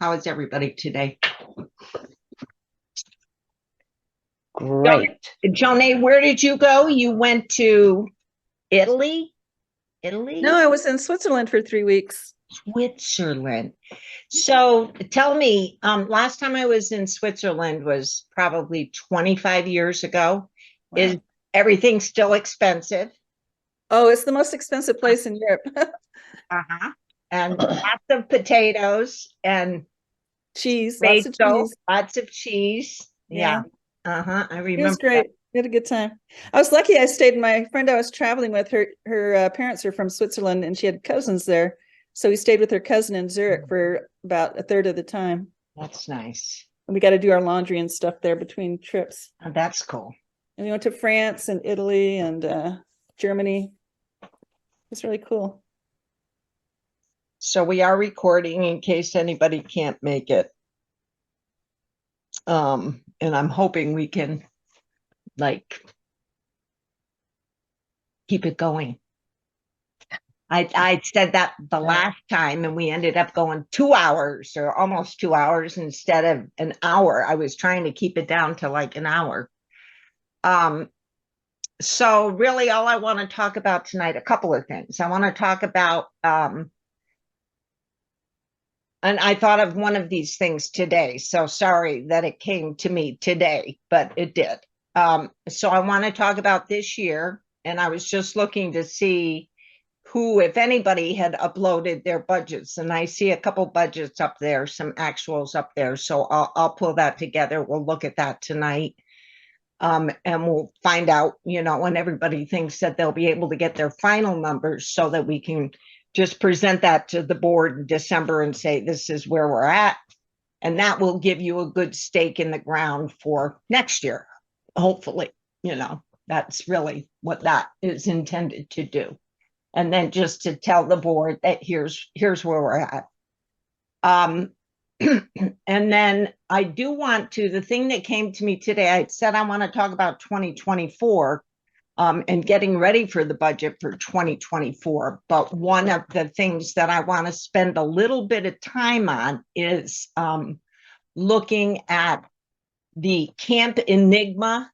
How is everybody today? Great. Johnny, where did you go? You went to Italy? No, I was in Switzerland for 3 weeks. Switzerland. So tell me, last time I was in Switzerland was probably 25 years ago. Wow. Is everything still expensive? Oh, it's the most expensive place in Europe. Uh-huh. And lots of potatoes and Cheese, lots of pesto, cheese. lots of cheese. Yeah. Yeah, Uh-huh. I it was remember that. great. We had a good time. I was lucky. I stayed. My friend I was traveling with, her parents are from Switzerland, and she had cousins there. So we stayed with her cousin in Zurich for about a third of the time. That's nice. And we got to do our laundry and stuff there between trips. Oh, that's cool. And we went to France and Italy and Germany. It's really cool. So we are recording in case anybody can't make it. And I'm hoping we can like keep it going. I said that the last time and we ended up going 2 hours or almost 2 hours instead of an hour. I was trying to keep it down to like an hour. So really all I want to talk about tonight, a couple of things. I want to talk about and I thought of one of these things today. So sorry that it came to me today, but it did. So I want to talk about this year. And I was just looking to see who, if anybody, had uploaded their budgets. And I see a couple budgets up there, some actuals up there. So I'll pull that together. We'll look at that tonight. And we'll find out, when everybody thinks that they'll be able to get their final numbers so that we can just present that to the board in December and say, this is where we're at. And that will give you a good stake in the ground for next year. Hopefully, that's really what that is intended to do. And then just to tell the board that here's where we're at. And then I do want to, the thing that came to me today, I said I want to talk about 2024 and getting ready for the budget for 2024. But one of the things that I want to spend a little bit of time on is looking at the Camp Enigma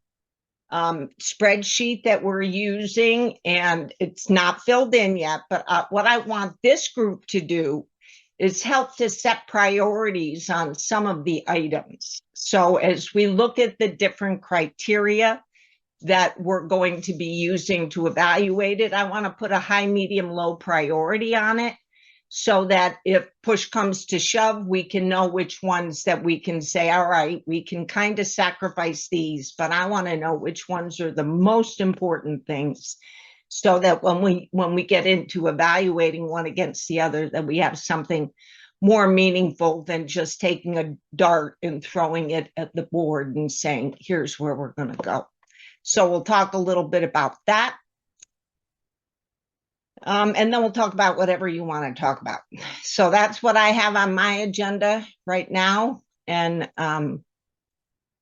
spreadsheet that we're using, and it's not filled in yet, but what I want this group to do is help to set priorities on some of the items. So as we look at the different criteria that we're going to be using to evaluate it, I want to put a high, medium, low priority on it so that if push comes to shove, we can know which ones that we can say, all right, we can kind of sacrifice these, but I want to know which ones are the most important things so that when we get into evaluating one against the other, that we have something more meaningful than just taking a dart and throwing it at the board and saying, here's where we're going to go. So we'll talk a little bit about that. And then we'll talk about whatever you want to talk about. So that's what I have on my agenda right now. And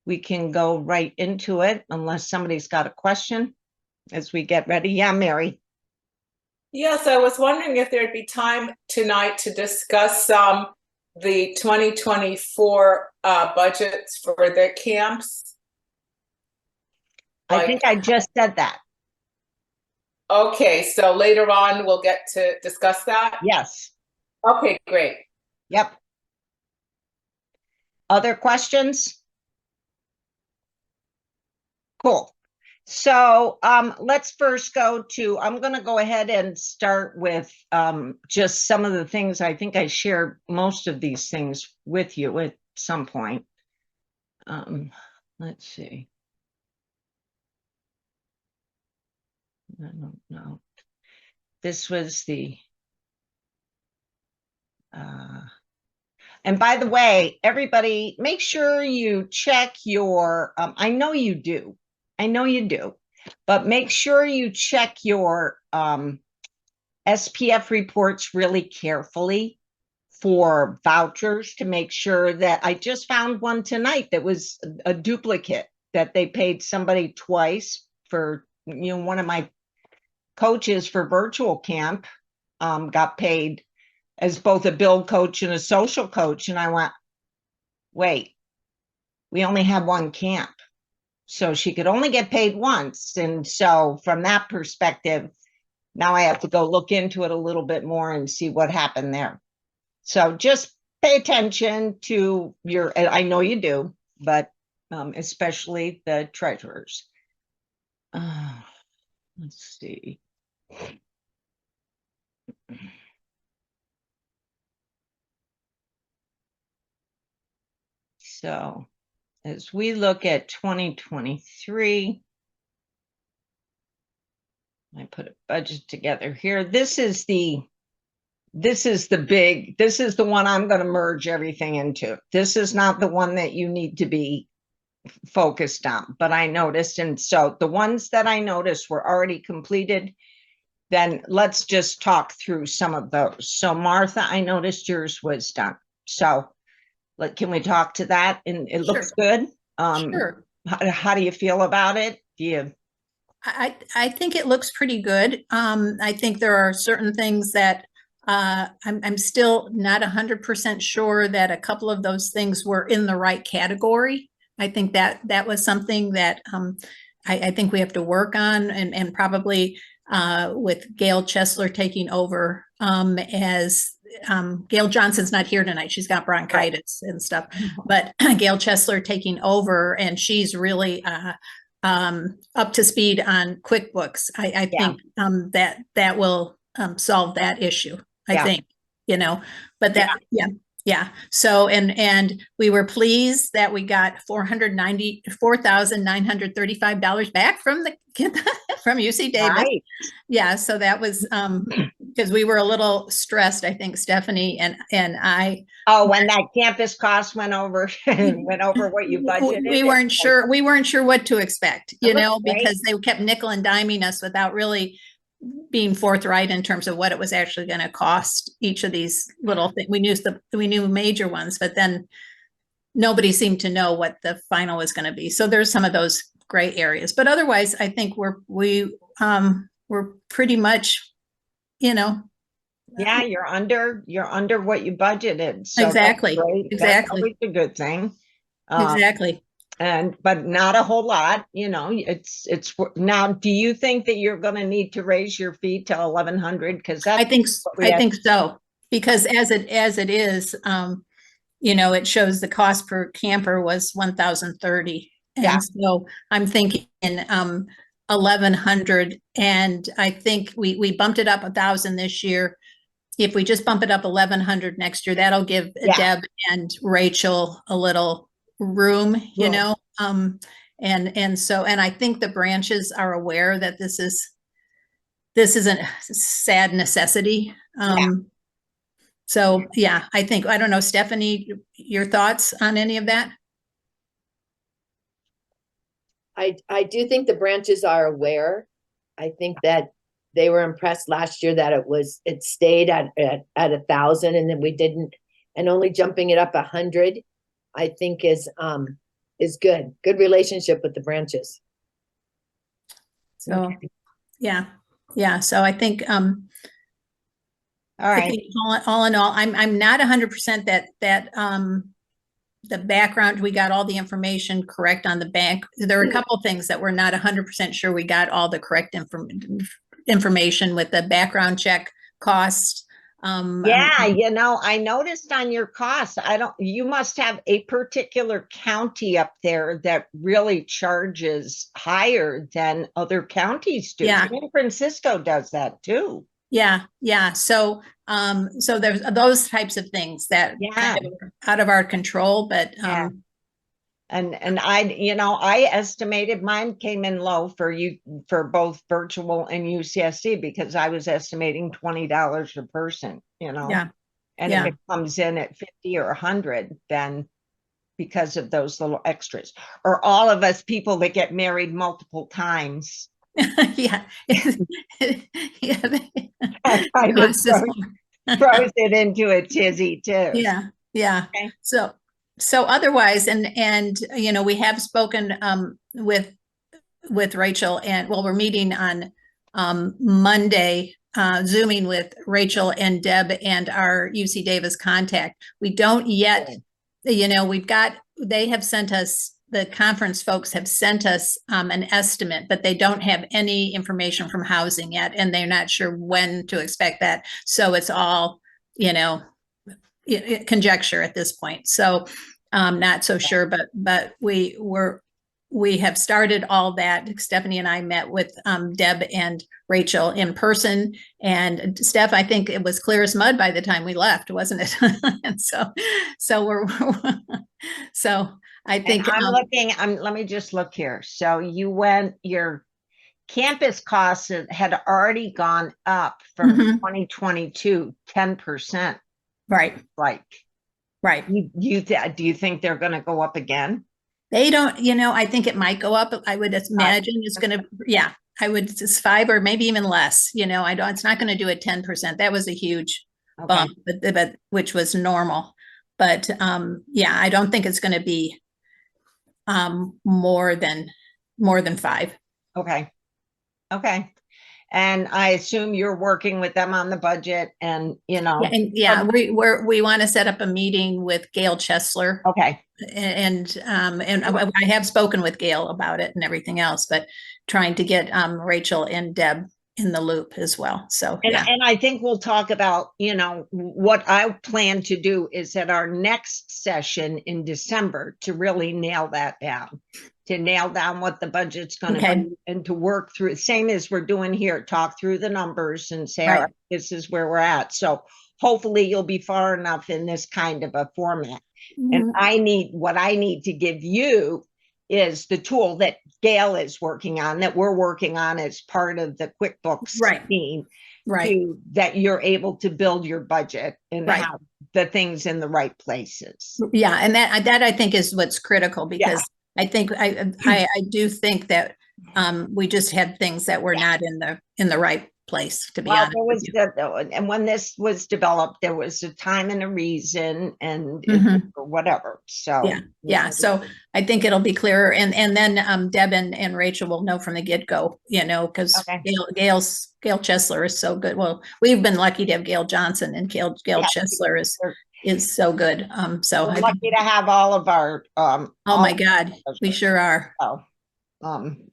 we can go right into it unless somebody's got a question as we get ready. Yeah, Mary. Yes, I was wondering if there'd be time tonight to discuss the 2024 budgets for the camps. I think I just said that. Okay, so later on we'll get to discuss that? Yes. Okay, great. Yep. Other questions? Cool. So let's first go to, I'm going to go ahead and start with just some of the things. I think I shared most of these things with you at some point. Let's see. I don't know. This was the, and by the way, everybody, make sure you check your, I know you do, but make sure you check your SPF reports really carefully for vouchers to make sure that, I just found one tonight that was a duplicate, that they paid somebody twice for, one of my coaches for virtual camp got paid as both a build coach and a social coach. And I went, wait, we only have one camp. So she could only get paid once. And so from that perspective, now I have to go look into it a little bit more and see what happened there. So just pay attention to your, I know you do, but especially the treasurers. Let's see. So as we look at 2023, I put a budget together here. This is the one I'm going to merge everything into. This is not the one that you need to be focused on, but I noticed. And so the ones that I noticed were already completed. Then let's just talk through some of those. So Martha, I noticed yours was done. So can we talk to that? And it looks good. Sure. How do you feel about it? Do you? I think it looks pretty good. I think there are certain things that I'm still not 100% sure that a couple of those things were in the right category. I think that was something that I think we have to work on, and probably with Gail Chesler taking over as Gail Johnson's not here tonight. She's got bronchitis and stuff, but Gail Chesler taking over, and she's really up to speed on QuickBooks. I think that will solve that issue. I think, but that, yeah. So, and we were pleased that we got $494,935 back from from UC Davis. Right. Yeah. So that was, because we were a little stressed, I think, Stephanie and I. Oh, when that campus cost went over what you budgeted. We weren't sure what to expect, Great. because they kept nickel and diming us without really being forthright in terms of what it was actually going to cost each of these little things. We knew major ones, but then nobody seemed to know what the final was going to be. So there's some of those gray areas, but otherwise I think we're pretty much, Yeah, you're under what you budgeted. So exactly. Exactly. That's always a good thing. Exactly. But not a whole lot, it's now, do you think that you're going to need to raise your fee to 1,100? Because I think so, because as it is, it shows the cost per camper was 1,030. And so I'm thinking 1,100, and I think we bumped it up 1,000 this year. If we just bump it up 1,100 next year, that'll give Deb and Rachel a little room, and I think the branches are aware that this is a sad necessity. So yeah, I don't know, Stephanie, your thoughts on any of that? I do think the branches are aware. I think that they were impressed last year that it stayed at 1,000, and then we didn't, and only jumping it up 100, I think is good. Good relationship with the branches. So yeah. So I think all right. I think all in all, I'm not 100% that the background, we got all the information correct on the bank. There were a couple of things that we're not 100% sure we got all the correct information with the background check cost. I noticed on your costs, you must have a particular county up there that really charges higher than other counties do. Yeah. San Francisco does that too. Yeah. So there's those types of things that kind of are out of our control, but and I estimated mine came in low for both virtual and UCSC, because I was estimating $20 a person, and if it comes in at 50 or 100, then because of those little extras, or all of us people that get married multiple times. Yeah. Throws it into a tizzy too. Yeah. Okay. So otherwise, and we have spoken with Rachel, and we're meeting on Monday Zooming with Rachel and Deb and our UC Davis contact. We don't yet, they have sent us, the conference folks have sent us an estimate, but they don't have any information from housing yet, and they're not sure when to expect that. So it's all, conjecture at this point. So not so sure, but we have started all that. Stephanie and I met with Deb and Rachel in person, and Steph, I think it was clear as mud by the time we left, wasn't it? And so we're so I think I'm looking, let me just look here. So your campus costs had already gone up from 2022, 10%. right, Like, right. do you think they're going to go up again? They don't, I think it might go up. I would imagine it's going to, yeah, I would, it's 5 or maybe even less, it's not going to do a 10%. That was a huge bump, but which was normal. But yeah, I don't think it's going to be more than 5. Okay. And I assume you're working with them on the budget and, we want to set up a meeting with Gail Chesler. Okay. And I have spoken with Gail about it and everything else, but trying to get Rachel and Deb in the loop as well. So and I think we'll talk about, what I plan to do is at our next session in December to really nail that down, what the budget's going to be, and to work through, same as we're doing here, talk through the numbers and say, all right, this is where we're at. So hopefully you'll be far enough in this kind of a format. And what I need to give you is the tool that Gail is working on, that we're working on as part of the QuickBooks team, that you're able to build your budget and have the things in the right places. Yeah, and that I think is what's critical, because I think I do think that we just had things that were not in the right place, to be honest. And when this was developed, there was a time and a reason, and or whatever. So so I think it'll be clearer, and then Deb and Rachel will know from the get-go, because Gail Chesler is so good. Well, we've been lucky to have Gail Johnson, and Gail Chesler is so good. So we're lucky to have all of our oh my God, we sure are. So,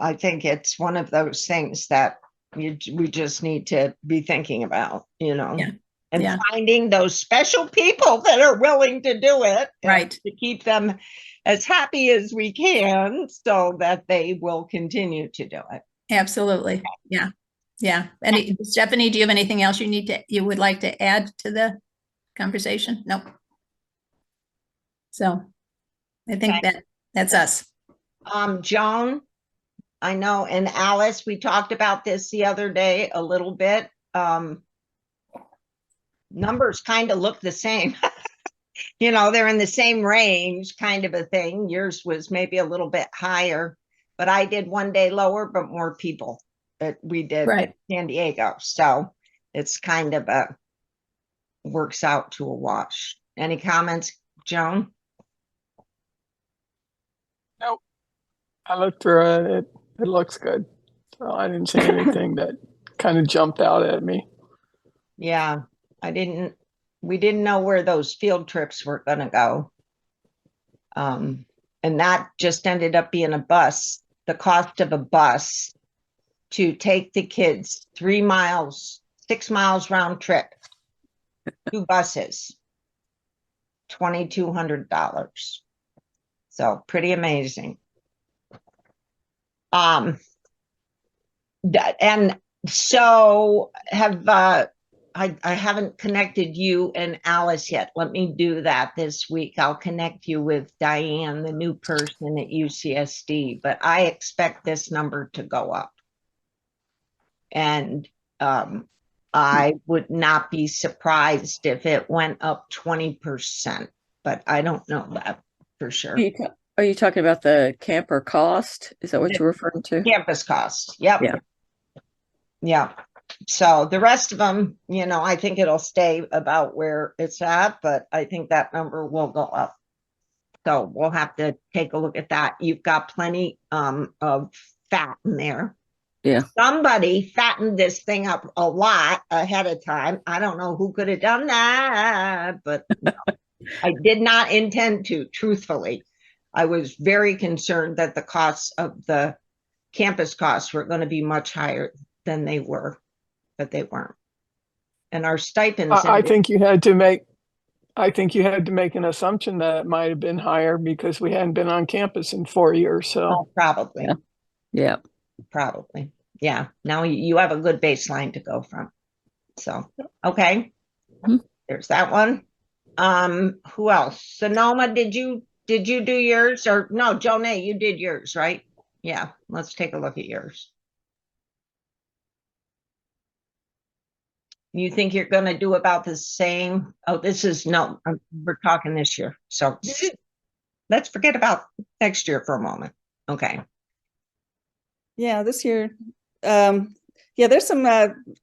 I think it's one of those things that we just need to be thinking about, and finding those special people that are willing to do it, to keep them as happy as we can, so that they will continue to do it. Absolutely. Yeah. And Stephanie, do you have anything else you would like to add to the conversation? Nope. So I think that's us. Joan, I know, and Alice, we talked about this the other day a little bit. Numbers kind of look the same. They're in the same range, kind of a thing. Yours was maybe a little bit higher, but I did one day lower, but more people that we did San Diego. So it's kind of works out to a wash. Any comments, Joan? Nope. I looked through it. It looks good. So I didn't see anything that kind of jumped out at me. Yeah, we didn't know where those field trips were going to go. And that just ended up being a bus, the cost of a bus to take the kids 6 miles round trip, 2 buses, $2,200. So pretty amazing. And so I haven't connected you and Alice yet. Let me do that this week. I'll connect you with Diane, the new person at UCSD, but I expect this number to go up. And I would not be surprised if it went up 20%, but I don't know that for sure. Are you talking about the camper cost? Is that what you're referring to? Campus cost. Yep. Yeah. So the rest of them, I think it'll stay about where it's at, but I think that number will go up. So we'll have to take a look at that. You've got plenty of fat in there. Yeah. Somebody fattened this thing up a lot ahead of time. I don't know who could have done that, but no, I did not intend to, truthfully. I was very concerned that the costs of the campus costs were going to be much higher than they were, but they weren't. And our stipends, I think you had to make, I think you had to make an assumption that it might have been higher because we hadn't been on campus in 4 years. So oh, probably, Yeah. Yeah. probably. Yeah. Now you have a good baseline to go from. So, okay. Mhm. There's that one. Who else? Sonoma, did you do yours? Or no, Jonay, you did yours, right? Yeah, let's take a look at yours. You think you're going to do about the same? Oh, this is no, we're talking this year. So let's forget about next year for a moment. Okay. Yeah, this year, yeah, there's some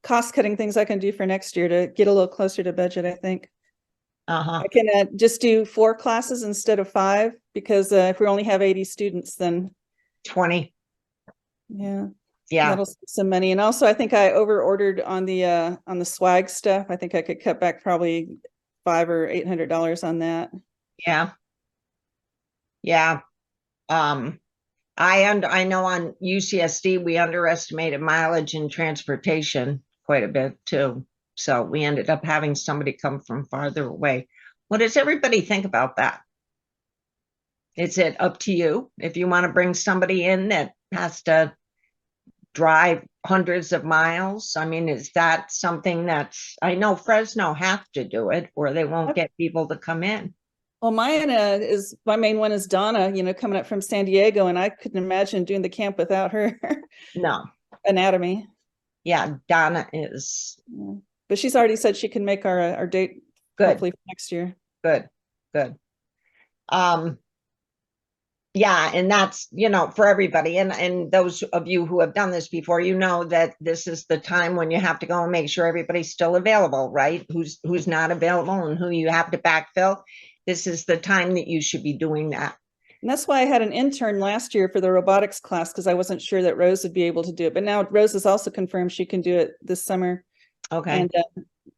cost cutting things I can do for next year to get a little closer to budget, I think. Uh-huh. I can just do 4 classes instead of 5 because if we only have 80 students, then 20. yeah, Yeah. that'll save some money. And also, I think I over ordered on the swag stuff. I think I could cut back probably $500 or $800 on that. Yeah. Yeah. I know on UCSD we underestimated mileage and transportation quite a bit too. So we ended up having somebody come from farther away. What does everybody think about that? Is it up to you if you want to bring somebody in that has to drive hundreds of miles? I mean, is that something that's, I know Fresno have to do it or they won't get people to come in. Well, mine is my main one is Donna, coming up from San Diego, and I couldn't imagine doing the camp without her No. anatomy. Yeah, Donna is Yeah. But she's already said she can make our date good. hopefully for next year. Good. Yeah, and that's, for everybody. And those of you who have done this before, that this is the time when you have to go and make sure everybody's still available, right? Who's not available and who you have to backfill. This is the time that you should be doing that. And that's why I had an intern last year for the robotics class because I wasn't sure that Rose would be able to do it. But now Rose has also confirmed she can do it this summer. Okay. And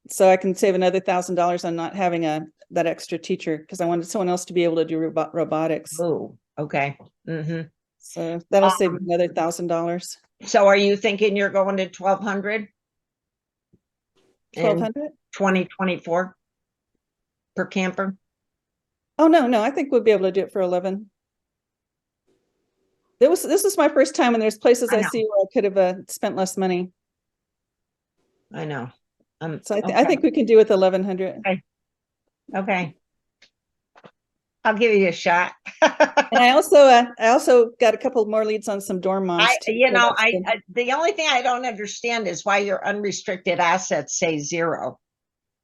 so I can save another $1,000 on not having that extra teacher because I wanted someone else to be able to do robotics. Oh, okay. Mm-hmm. So that'll save me another $1,000. So are you thinking you're going to 1,200? 1,200? 2024 per camper? Oh no, I think we'll be able to do it for 11. This was my first time, and there's places I see where I could have spent less money. I know. So I think we can do with 1,100. Okay. I'll give you a shot. And I also got a couple more leads on some dorm moms. The only thing I don't understand is why your unrestricted assets say 0.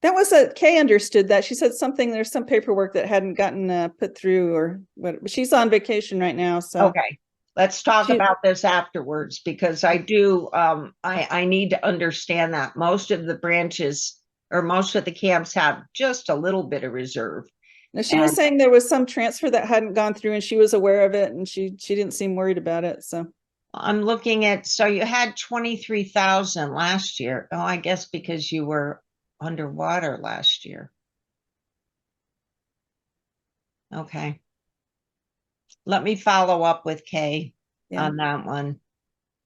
That was Kay understood that. She said there's some paperwork that hadn't gotten put through or what. But she's on vacation right now, so okay. Let's talk about this afterwards because I do. I need to understand that most of the branches or most of the camps have just a little bit of reserve. Now, she was saying there was some transfer that hadn't gone through, and she was aware of it, and she didn't seem worried about it. So I'm looking at. So you had 23,000 last year. Oh, I guess because you were underwater last year. Okay. Let me follow up with Kay on that one.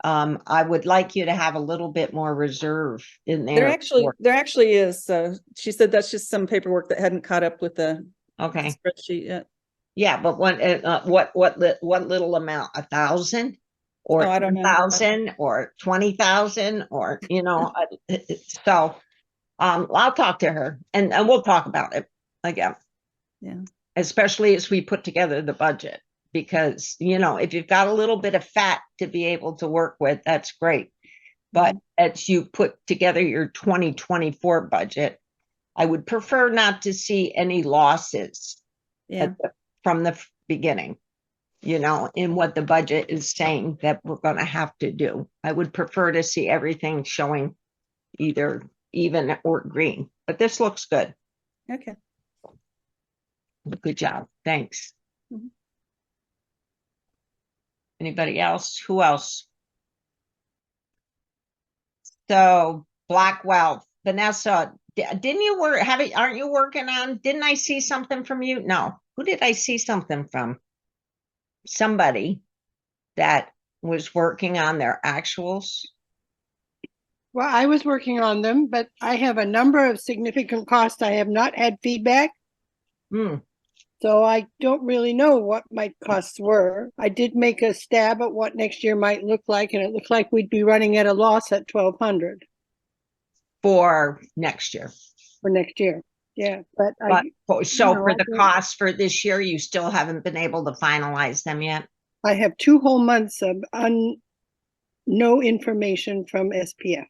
I would like you to have a little bit more reserve in there. There actually is. She said that's just some paperwork that hadn't caught up with the spreadsheet yet. Yeah, but what little amount? 1,000 or I don't know. 1,000 or 20,000 or so. I'll talk to her and we'll talk about it again. Yeah. Especially as we put together the budget. Because, if you've got a little bit of fat to be able to work with, that's great. But as you put together your 2024 budget, I would prefer not to see any losses from the beginning, in what the budget is saying that we're going to have to do. I would prefer to see everything showing either even or green. But this looks good. Okay. Good job. Thanks. Anybody else? Who else? So Blackwell, Vanessa, didn't you work, aren't you working on, didn't I see something from you? No, who did I see something from? Somebody that was working on their actuals. Well, I was working on them, but I have a number of significant costs. I have not had feedback, Hmm, so I don't really know what my costs were. I did make a stab at what next year might look like, and it looked like we'd be running at a loss at 1,200 for next year. for next year. Yeah, but So no, for I the don't- costs for this year, you still haven't been able to finalize them yet? I have 2 whole months of no information from SPF.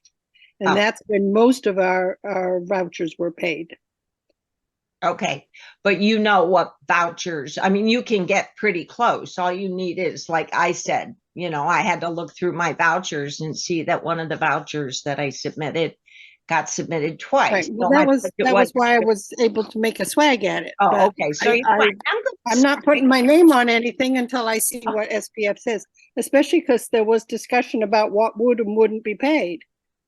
And Oh. that's when most of our vouchers were paid. Okay, but you know what vouchers, I mean, you can get pretty close. All you need is, like I said, I had to look through my vouchers and see that one of the vouchers that I submitted got submitted twice. Right. Well, So my that was budget why I was able to make a swag at it. Oh, But okay, so I'm not putting my name on anything until I see what SPF says, especially because there was discussion about what would and wouldn't be paid.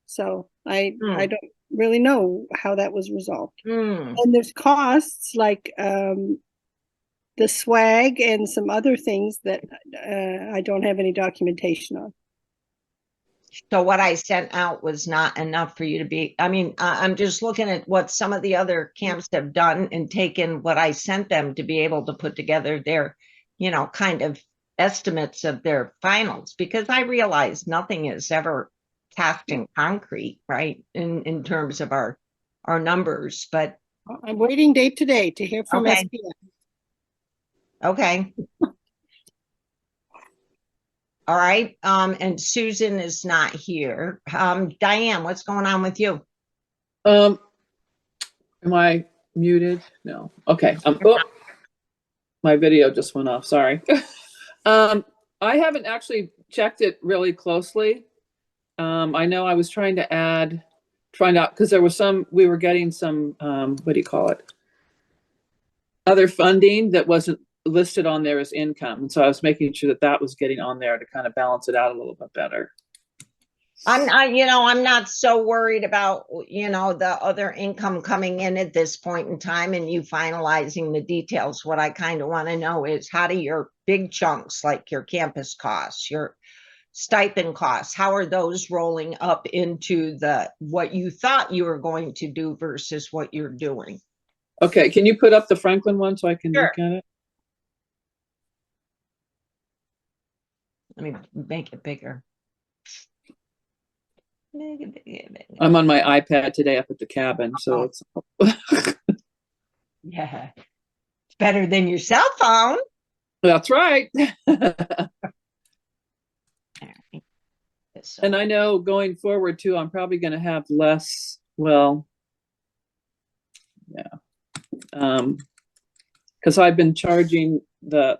So I don't really know how that was resolved. Hmm. And there's costs like the swag and some other things that I don't have any documentation on. So what I sent out was not enough for you to be, I mean, I'm just looking at what some of the other camps have done and taken what I sent them to be able to put together their, kind of estimates of their finals, because I realize nothing is ever cast in concrete, right? In terms of our numbers, but I'm waiting day to day to hear from Okay. SPF. okay. All right, and Susan is not here. Diane, what's going on with you? Am I muted? No. Okay. My video just went off. Sorry. I haven't actually checked it really closely. I know I was trying out because we were getting some, what do you call it? Other funding that wasn't listed on there as income. And so I was making sure that was getting on there to kind of balance it out a little bit better. I'm not so worried about, the other income coming in at this point in time and you finalizing the details. What I kind of want to know is, how do your big chunks, like your campus costs, your stipend costs, how are those rolling up into what you thought you were going to do versus what you're doing? Okay. Can you put up the Franklin one so I can look at it? Let me make it bigger. I'm on my iPad today up at the cabin, so it's Yeah, it's better than your cell phone. that's right. And I know going forward too, I'm probably going to have less. Well, yeah, because I've been charging the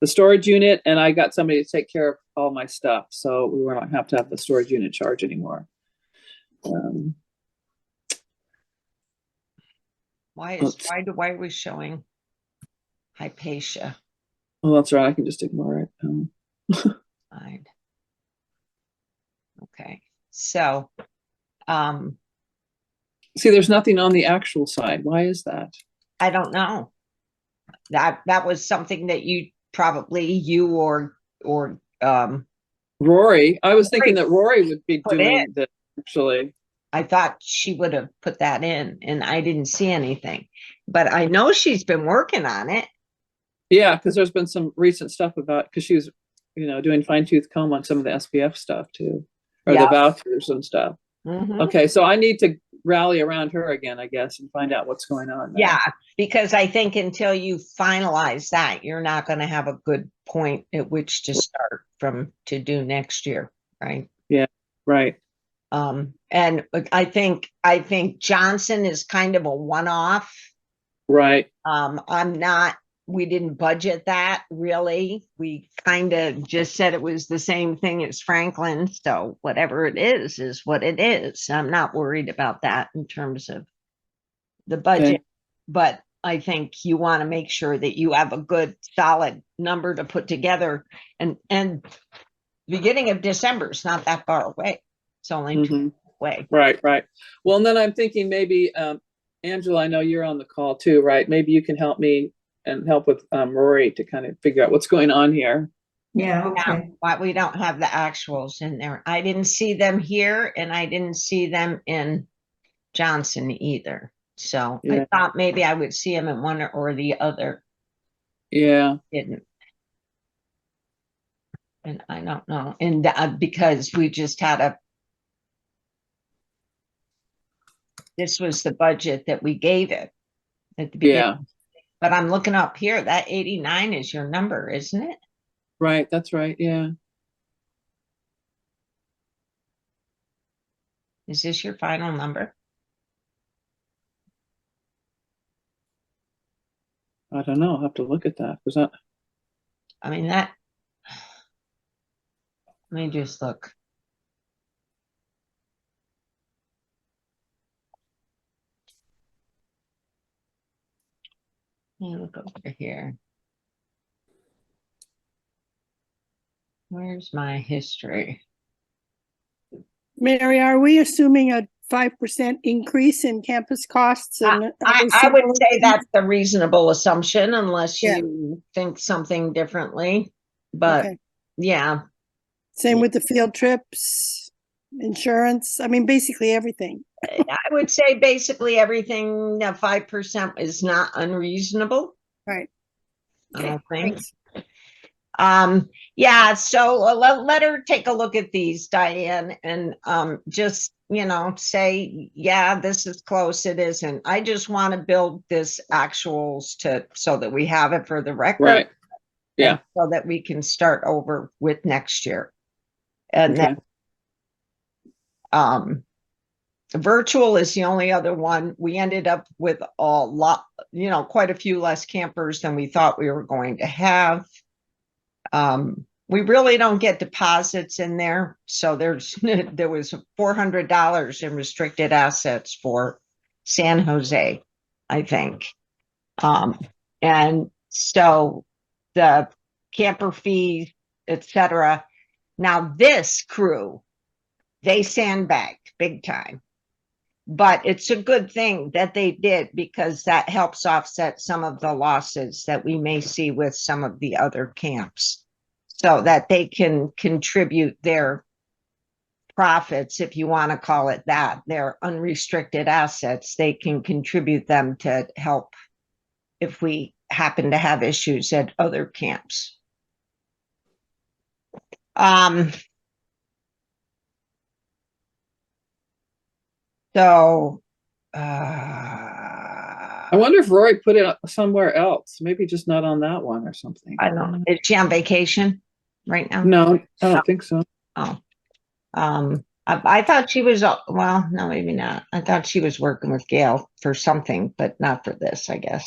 storage unit, and I got somebody to take care of all my stuff, so we won't have to have the storage unit charge anymore. Why are we showing Hypatia? Oh, that's right. I can just ignore it. Fine. Okay, so see, there's nothing on the actual side. Why is that? I don't know. That was something that you or Rory. I was thinking that Rory would be Put doing in. this actually. I thought she would have put that in, and I didn't see anything, but I know she's been working on it. Yeah, because there's been some recent stuff about, because she was, doing fine tooth comb on some of the SPF stuff too, or the vouchers and stuff. Mhm. Okay, so I need to rally around her again, I guess, and find out what's going on there. Yeah, because I think until you finalize that, you're not going to have a good point at which to start to do next year, right? Yeah, right. And I think Johnson is kind of a one-off. Right. We didn't budget that really. We kind of just said it was the same thing as Franklin. So whatever it is what it is. I'm not worried about that in terms of the budget, Okay. But I think you want to make sure that you have a good solid number to put together, and beginning of December is not that far away. It's only two Mhm. way. Right, right. Well, and then I'm thinking maybe, Angela, I know you're on the call too, right? Maybe you can help me and help with Rory to kind of figure out what's going on here. Yeah, Yeah, okay. but we don't have the actuals in there. I didn't see them here and I didn't see them in Johnson either. So Yeah. I thought maybe I would see them in one or the other. Yeah. Didn't. And I don't know. And because we just had this was the budget that we gave it at the beginning. Yeah. But I'm looking up here, that 89 is your number, isn't it? Right. That's right. Yeah. Is this your final number? I don't know. I'll have to look at that. Was that? I mean, that, let me just look. Let me look over here. Where's my history? Mary, are we assuming a 5% increase in campus costs? And I would say that's a reasonable assumption unless Yeah. you think something differently. But Okay. yeah, Same with the field trips, insurance. I mean, basically everything. I would say basically everything, 5% is not unreasonable. Right. I don't think. Thanks. Yeah, so let her take a look at these, Diane, and just, say, yeah, this is close, it isn't. I just want to build this actuals so that we have it for the record. Right. Yeah. So that we can start over with next year. And Okay. then virtual is the only other one. We ended up with a lot, quite a few less campers than we thought we were going to have. We really don't get deposits in there. So there was $400 in restricted assets for San Jose, I think. And so the camper fee, etc. Now this crew, they sandbagged big time. But it's a good thing that they did because that helps offset some of the losses that we may see with some of the other camps so that they can contribute their profits, if you want to call it that, their unrestricted assets. They can contribute them to help if we happen to have issues at other camps. So I wonder if Rory put it somewhere else, maybe just not on that one or something. I don't know. Is she on vacation right now? No, I don't think so. Oh, I thought she was, well, no, maybe not. I thought she was working with Gail for something, but not for this, I guess.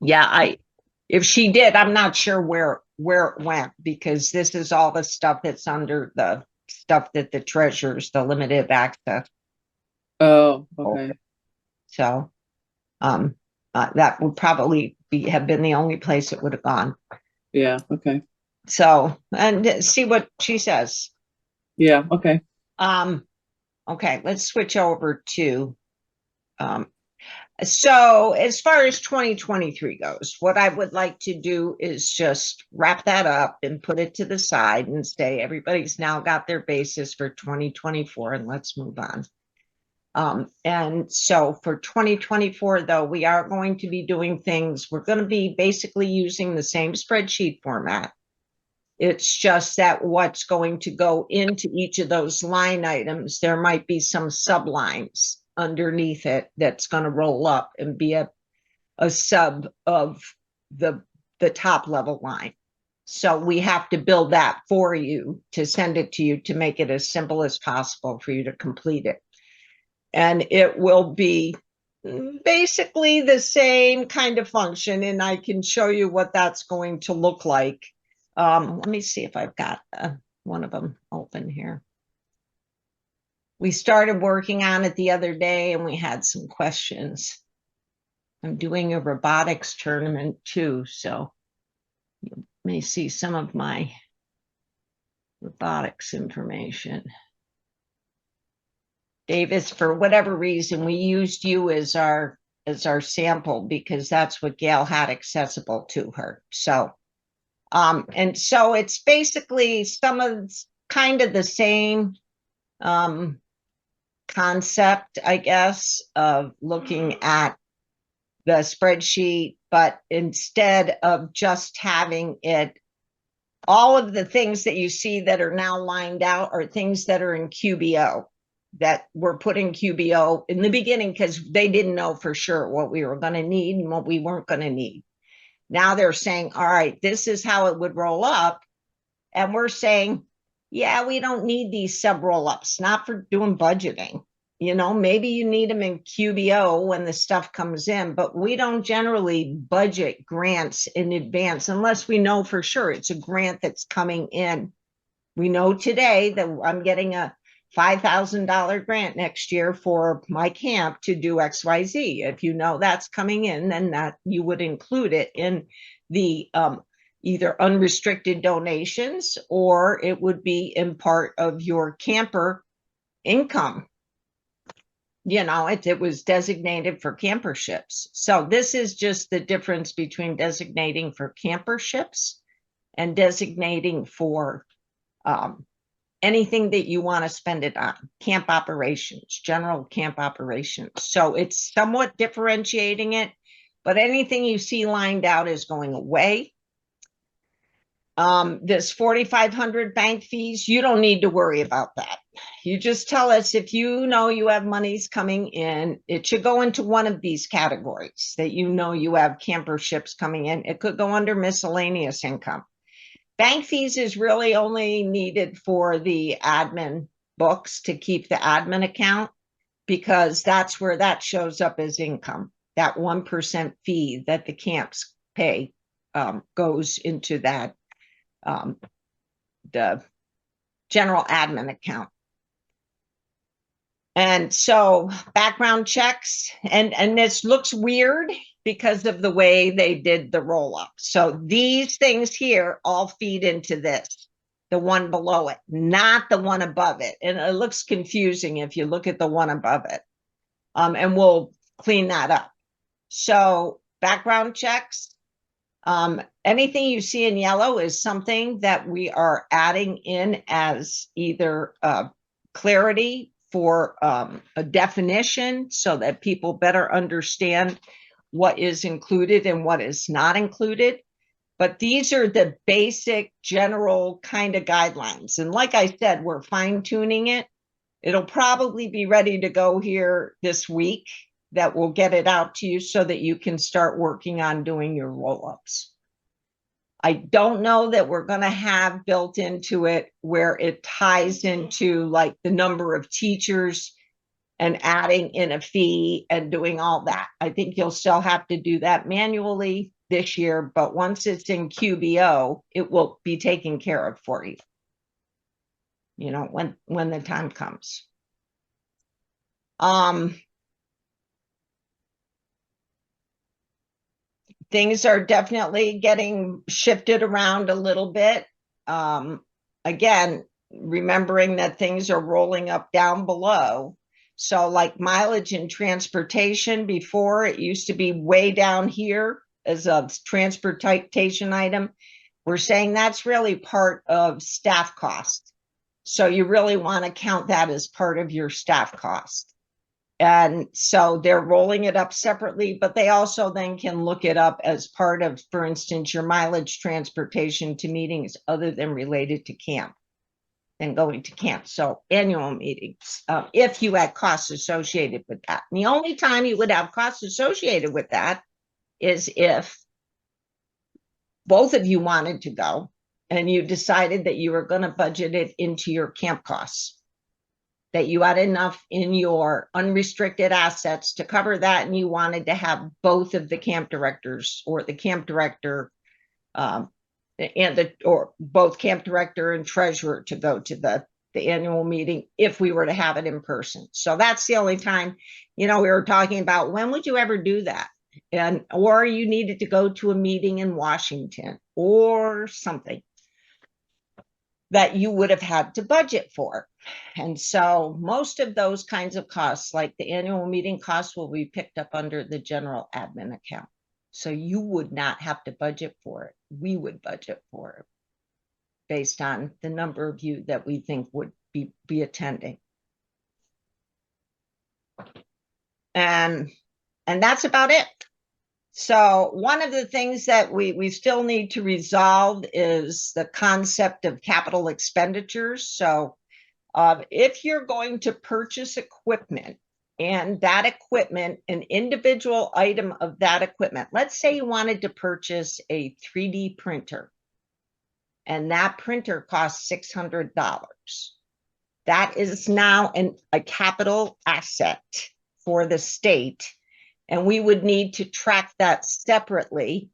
Yeah, if she did, I'm not sure where it went because this is all the stuff that's under the stuff that the treasurers, the limited access. Oh, okay. So, that would probably have been the only place it would have gone. Yeah. Okay. So, and see what she says. Yeah. Okay. Okay, let's switch over to, so as far as 2023 goes, what I would like to do is just wrap that up and put it to the side and say everybody's now got their basis for 2024 and let's move on. And so for 2024, though, we are going to be doing things, we're going to be basically using the same spreadsheet format. It's just that what's going to go into each of those line items, there might be some sublines underneath it that's going to roll up and be a sub of the top level line. So we have to build that for you to send it to you to make it as simple as possible for you to complete it. And it will be basically the same kind of function, and I can show you what that's going to look like. Let me see if I've got one of them open here. We started working on it the other day and we had some questions. I'm doing a robotics tournament too, so you may see some of my robotics information. Davis, for whatever reason, we used you as our sample because that's what Gail had accessible to her. So, and so it's basically some of kind of the same concept, I guess, of looking at the spreadsheet, but instead of just having it, all of the things that you see that are now lined out are things that are in QBO, that were put in QBO in the beginning because they didn't know for sure what we were going to need and what we weren't going to need. Now they're saying, all right, this is how it would roll up. And we're saying, yeah, we don't need these sub roll ups, not for doing budgeting. You know, maybe you need them in QBO when the stuff comes in, but we don't generally budget grants in advance unless we know for sure it's a grant that's coming in. We know today that I'm getting a $5,000 grant next year for my camp to do XYZ. If you know that's coming in, then that you would include it in the either unrestricted donations, or it would be in part of your camper income. You know, it was designated for camperships. So this is just the difference between designating for camperships and designating for anything that you want to spend it on, camp operations, general camp operations. So it's somewhat differentiating it, but anything you see lined out is going away. This 4,500 bank fees, you don't need to worry about that. You just tell us if you know you have monies coming in, it should go into one of these categories that you know you have camperships coming in. It could go under miscellaneous income. Bank fees is really only needed for the admin books to keep the admin account, because that's where that shows up as income. That 1% fee that the camps pay goes into that the general admin account. And so background checks, and this looks weird because of the way they did the roll up. So these things here all feed into this, the one below it, not the one above it. And it looks confusing if you look at the one above it. And we'll clean that up. So background checks, anything you see in yellow is something that we are adding in as either clarity for a definition so that people better understand what is included and what is not included. But these are the basic general kind of guidelines. And like I said, we're fine tuning it. It'll probably be ready to go here this week, that will get it out to you so that you can start working on doing your roll-ups. I don't know that we're going to have built into it where it ties into like the number of teachers and adding in a fee and doing all that. I think you'll still have to do that manually this year, but once it's in QBO, it will be taken care of for you. You know, when the time comes. Things are definitely getting shifted around a little bit. Again, remembering that things are rolling up down below. So like mileage and transportation, before it used to be way down here as a transportation item. We're saying that's really part of staff cost. So you really want to count that as part of your staff cost. And so they're rolling it up separately, but they also then can look it up as part of, for instance, your mileage transportation to meetings other than related to camp and going to camp. So annual meetings, if you had costs associated with that. And the only time you would have costs associated with that is if both of you wanted to go and you decided that you were going to budget it into your camp costs, that you had enough in your unrestricted assets to cover that, and you wanted to have both of the camp directors or the camp director or both camp director and treasurer to go to the annual meeting if we were to have it in person. So that's the only time, you know, we were talking about when would you ever do that? And or you needed to go to a meeting in Washington or something. that you would have had to budget for. And so most of those kinds of costs, like the annual meeting costs, will be picked up under the general admin account. So you would not have to budget for it. We would budget for it based on the number of you that we think would be attending. And that's about it. So one of the things that we still need to resolve is the concept of capital expenditures. So if you're going to purchase equipment, and that equipment, an individual item of that equipment, let's say you wanted to purchase a 3D printer, and that printer costs $600. That is now a capital asset for the state, and we would need to track that separately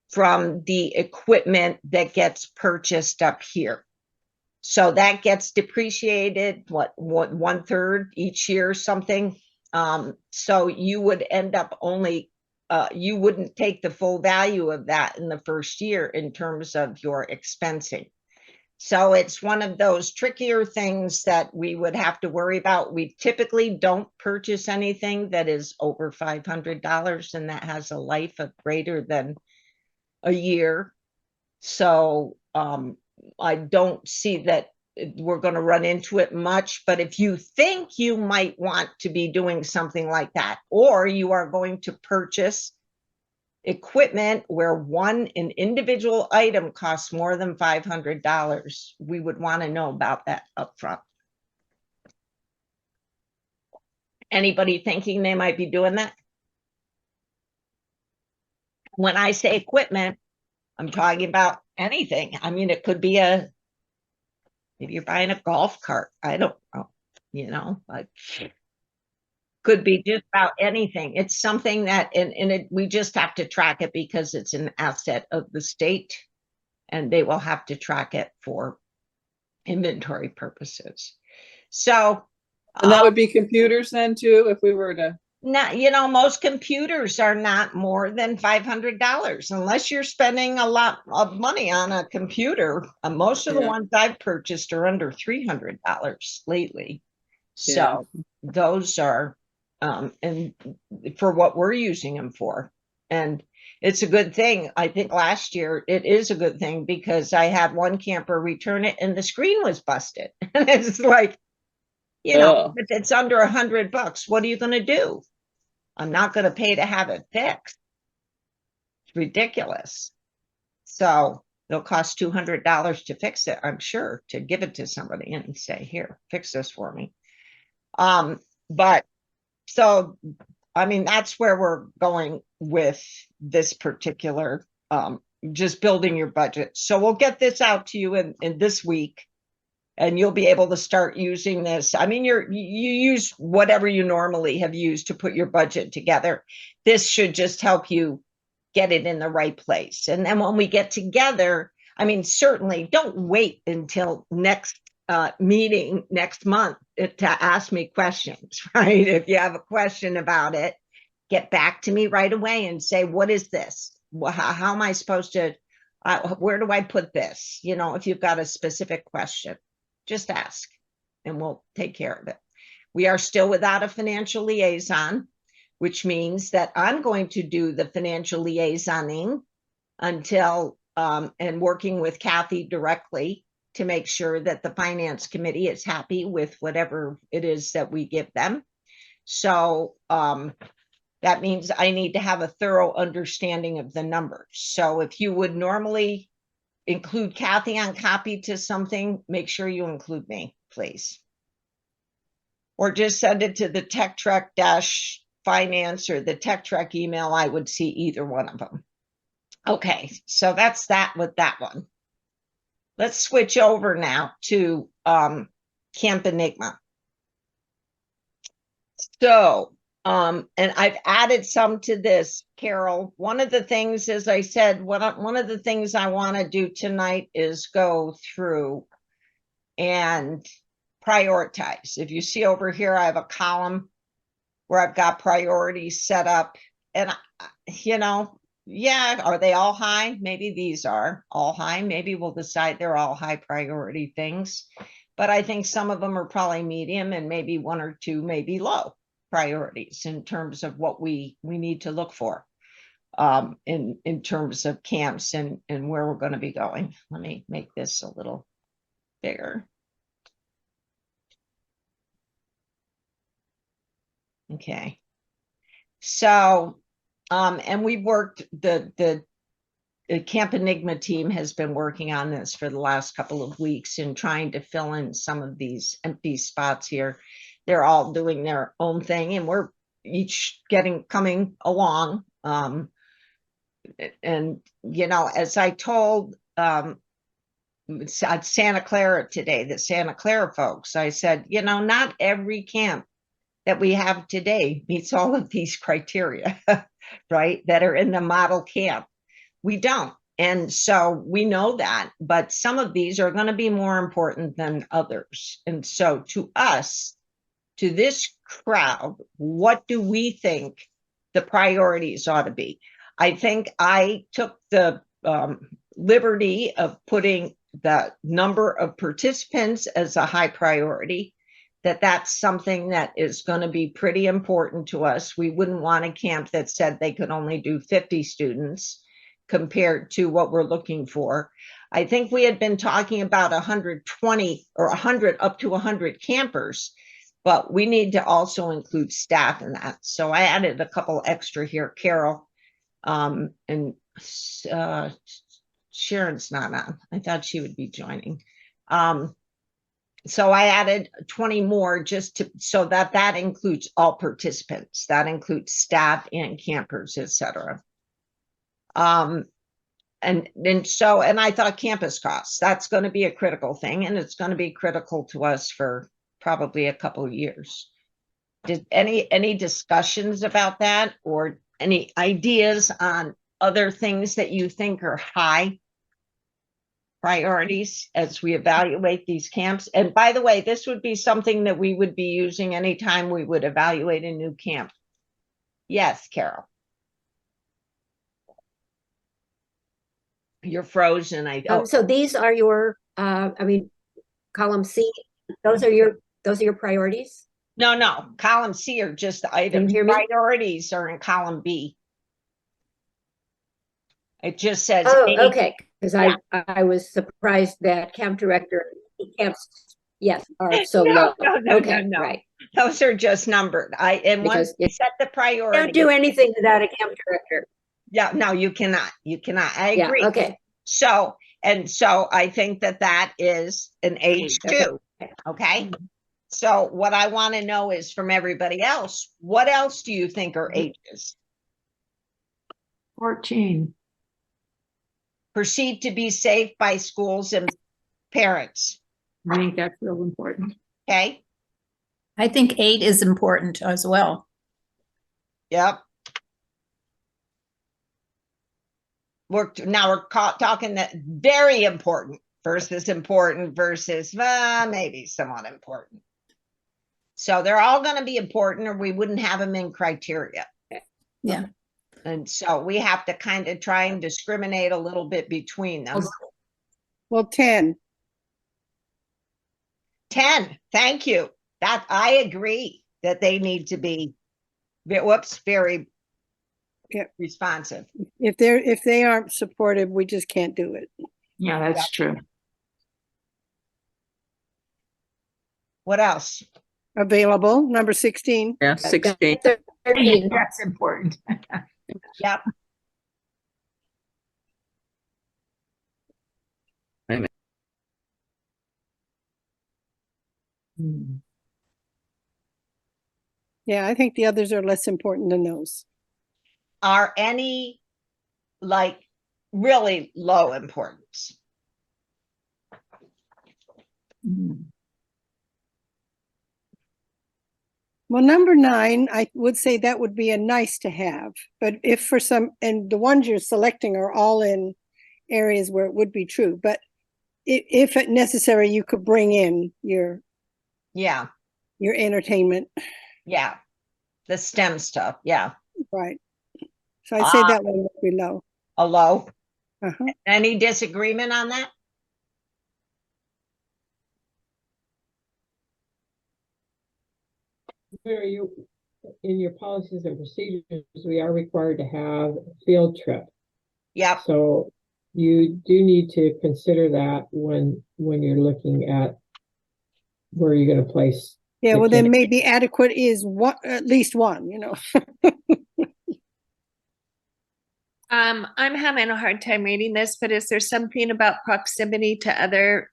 from the equipment that gets purchased up here. So that gets depreciated, what 1/3 each year or something. So you would end up only, you wouldn't take the full value of that in the first year in terms of your expensing. So it's one of those trickier things that we would have to worry about. We typically don't purchase anything that is over $500 and that has a life of greater than a year. So I don't see that we're going to run into it much, but if you think you might want to be doing something like that, or you are going to purchase equipment where an individual item costs more than $500, we would want to know about that up front. Anybody thinking they might be doing that? When I say equipment, I'm talking about anything. I mean, it could be maybe you're buying a golf cart. I don't know, like could be just about anything. It's something that, we just have to track it because it's an asset of the state, and they will have to track it for inventory purposes. So, And that would be computers then too, if we were to. Not, most computers are not more than $500 unless you're spending a lot of money on a computer. Most of the ones I've purchased are under $300 lately. So those are, and for what we're using them for. And it's a good thing. I think last year it is a good thing because I had one camper return it and the screen was busted. And it's like, if it's under $100, what are you going to do? I'm not going to pay to have it fixed. It's ridiculous. So it'll cost $200 to fix it, I'm sure, to give it to somebody and say, here, fix this for me. But so, I mean, that's where we're going with this particular, just building your budget. So we'll get this out to you in this week. And you'll be able to start using this. I mean, you use whatever you normally have used to put your budget together. This should just help you get it in the right place. And then when we get together, I mean, certainly don't wait until next meeting next month to ask me questions, right? If you have a question about it, get back to me right away and say, what is this? How am I supposed to, where do I put this? If you've got a specific question. Just ask and we'll take care of it. We are still without a financial liaison, which means that I'm going to do the financial liaisoning until, and working with Kathy directly to make sure that the finance committee is happy with whatever it is that we give them. So that means I need to have a thorough understanding of the numbers. So if you would normally include Kathy on copy to something, make sure you include me, please. Or just send it to the Tech Trek -finance or the Tech Trek email. I would see either one of them. Okay, so that's that with that one. Let's switch over now to Camp Enigma. So, and I've added some to this, Carol. One of the things, as I said, one of the things I want to do tonight is go through and prioritize. If you see over here, I have a column where I've got priorities set up. And, Yeah, are they all high? Maybe these are all high. Maybe we'll decide they're all high priority things. But I think some of them are probably medium and maybe one or two maybe low priorities in terms of what we need to look for in terms of camps and where we're going to be going. Let me make this a little bigger. Okay. So, and we worked, the Camp Enigma team has been working on this for the last couple of weeks and trying to fill in some of these empty spots here. They're all doing their own thing and we're each coming along. And, you know, as I told at Santa Clara today, the Santa Clara folks, I said, you know, not every camp that we have today meets all of these criteria, right, that are in the model camp. We don't. And so we know that, but some of these are going to be more important than others. And so to us, to this crowd, what do we think the priorities ought to be? I think I took the liberty of putting the number of participants as a high priority, that's something that is going to be pretty important to us. We wouldn't want a camp that said they could only do 50 students compared to what we're looking for. I think we had been talking about 120 or 100 up to 100 campers, but we need to also include staff in that. So I added a couple extra here, Carol, and Sharon's not on. I thought she would be joining. So I added 20 more just so that includes all participants. That includes staff and campers, etc. And I thought campus costs, that's going to be a critical thing, and it's going to be critical to us for probably a couple of years. Did any discussions about that, or any ideas on other things that you think are high priorities as we evaluate these camps? And by the way, this would be something that we would be using anytime we would evaluate a new camp. Yes, Carol. You're frozen. So these are your, column C, those are your priorities? No, column C are just the items. Priorities are in column B. It just says. Oh, okay, because I was surprised that camp director camps, yes, are so low. No, right. Those are just numbered. Once you set the priority. Can't do anything without a camp director. Yeah, no, you cannot. I agree. Yeah, okay. So I think that is an H2. Okay. So what I want to know is from everybody else, what else do you think are H's? 14. Perceived to be safe by schools and parents. I think that's real important. Okay. I think 8 is important as well. Yep. We're talking that very important versus maybe somewhat important. So they're all going to be important, or we wouldn't have them in criteria. Yeah. And so we have to kind of try and discriminate a little bit between them. Well, 10. 10. Thank you. That I agree that they need to be, very responsive. If they aren't supportive, we just can't do it. Yeah, that's true. What else? Available, number 16. Yeah, 16. 13, that's important. Yep. Wait a minute. Yeah, I think the others are less important than those. Are any like really low importance? Well, number 9, I would say that would be a nice to have, but if for some, and the ones you're selecting are all in areas where it would be true, but if necessary, you could bring in your entertainment. Yeah. The STEM stuff. Yeah. Right. So I'd say that one would be low. A low. Uh-huh. Any disagreement on that? Where you, in your policies and procedures, we are required to have a field trip. Yep. So you do need to consider that when you're looking at where you're going to place. Yeah, the well, then camp. maybe adequate is one, at least one, you know. I'm having a hard time reading this, but is there something about proximity to other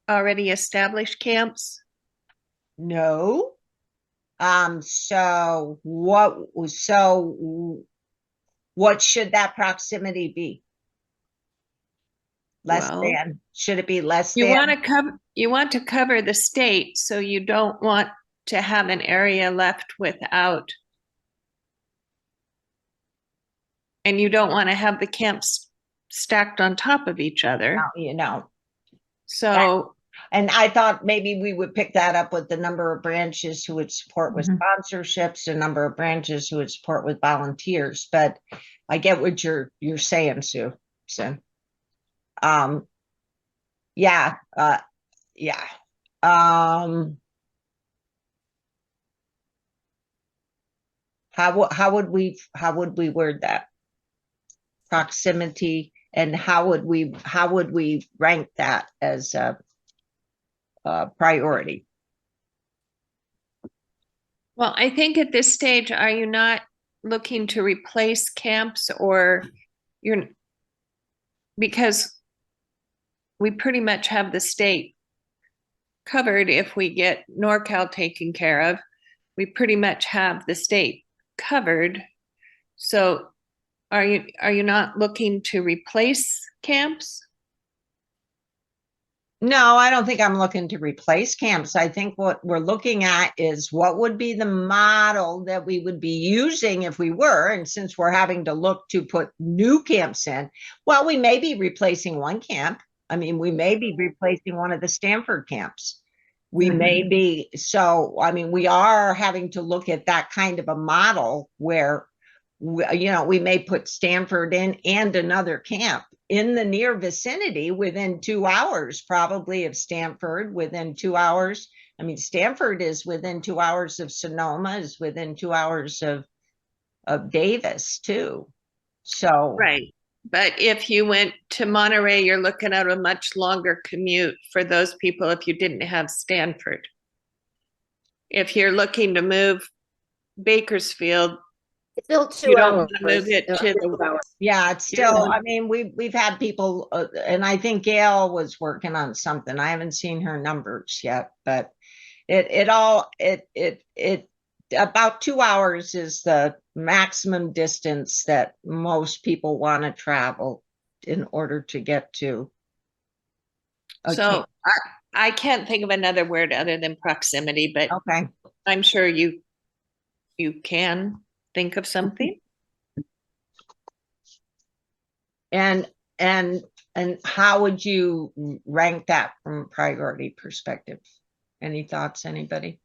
already established camps? No. So what should that proximity be? Less Well, than, should it be less You than? want to cover the state, so you don't want to have an area left without. And you don't want to have the camps stacked on top of each other. You know, So, and I thought maybe we would pick that up with the number of branches who would support with Mhm. sponsorships, the number of branches who would support with volunteers, but I get what you're saying, Sue. So, yeah, yeah. How would we word that? Proximity, and how would we rank that as a priority? well, I think at this stage, are you not looking to replace camps, or because we pretty much have the state covered if we get NorCal taken care of. We pretty much have the state covered. So are you not looking to replace camps? No, I don't think I'm looking to replace camps. I think what we're looking at is what would be the model that we would be using if we were, and since we're having to look to put new camps in, well, we may be replacing one camp. I mean, we may be replacing one of the Stanford camps. We may be, so, I mean, we are having to look at that kind of a model where, we may put Stanford in and another camp in the near vicinity within 2 hours, probably, of Stanford, within 2 hours. I mean, Stanford is within 2 hours of Sonoma, is within 2 hours of Davis too. So. Right. But if you went to Monterey, you're looking at a much longer commute for those people if you didn't have Stanford. If you're looking to move Bakersfield, It's still you 2 don't hours. want to move it to the Yeah, it's still, I mean, we've had people, and I think Gail was working on something. I haven't seen her numbers yet, but about 2 hours is the maximum distance that most people want to travel in order to get to. So I can't think of another word other than proximity, but okay, I'm sure you can think of something. And how would you rank that from a priority perspective? Any thoughts, anybody?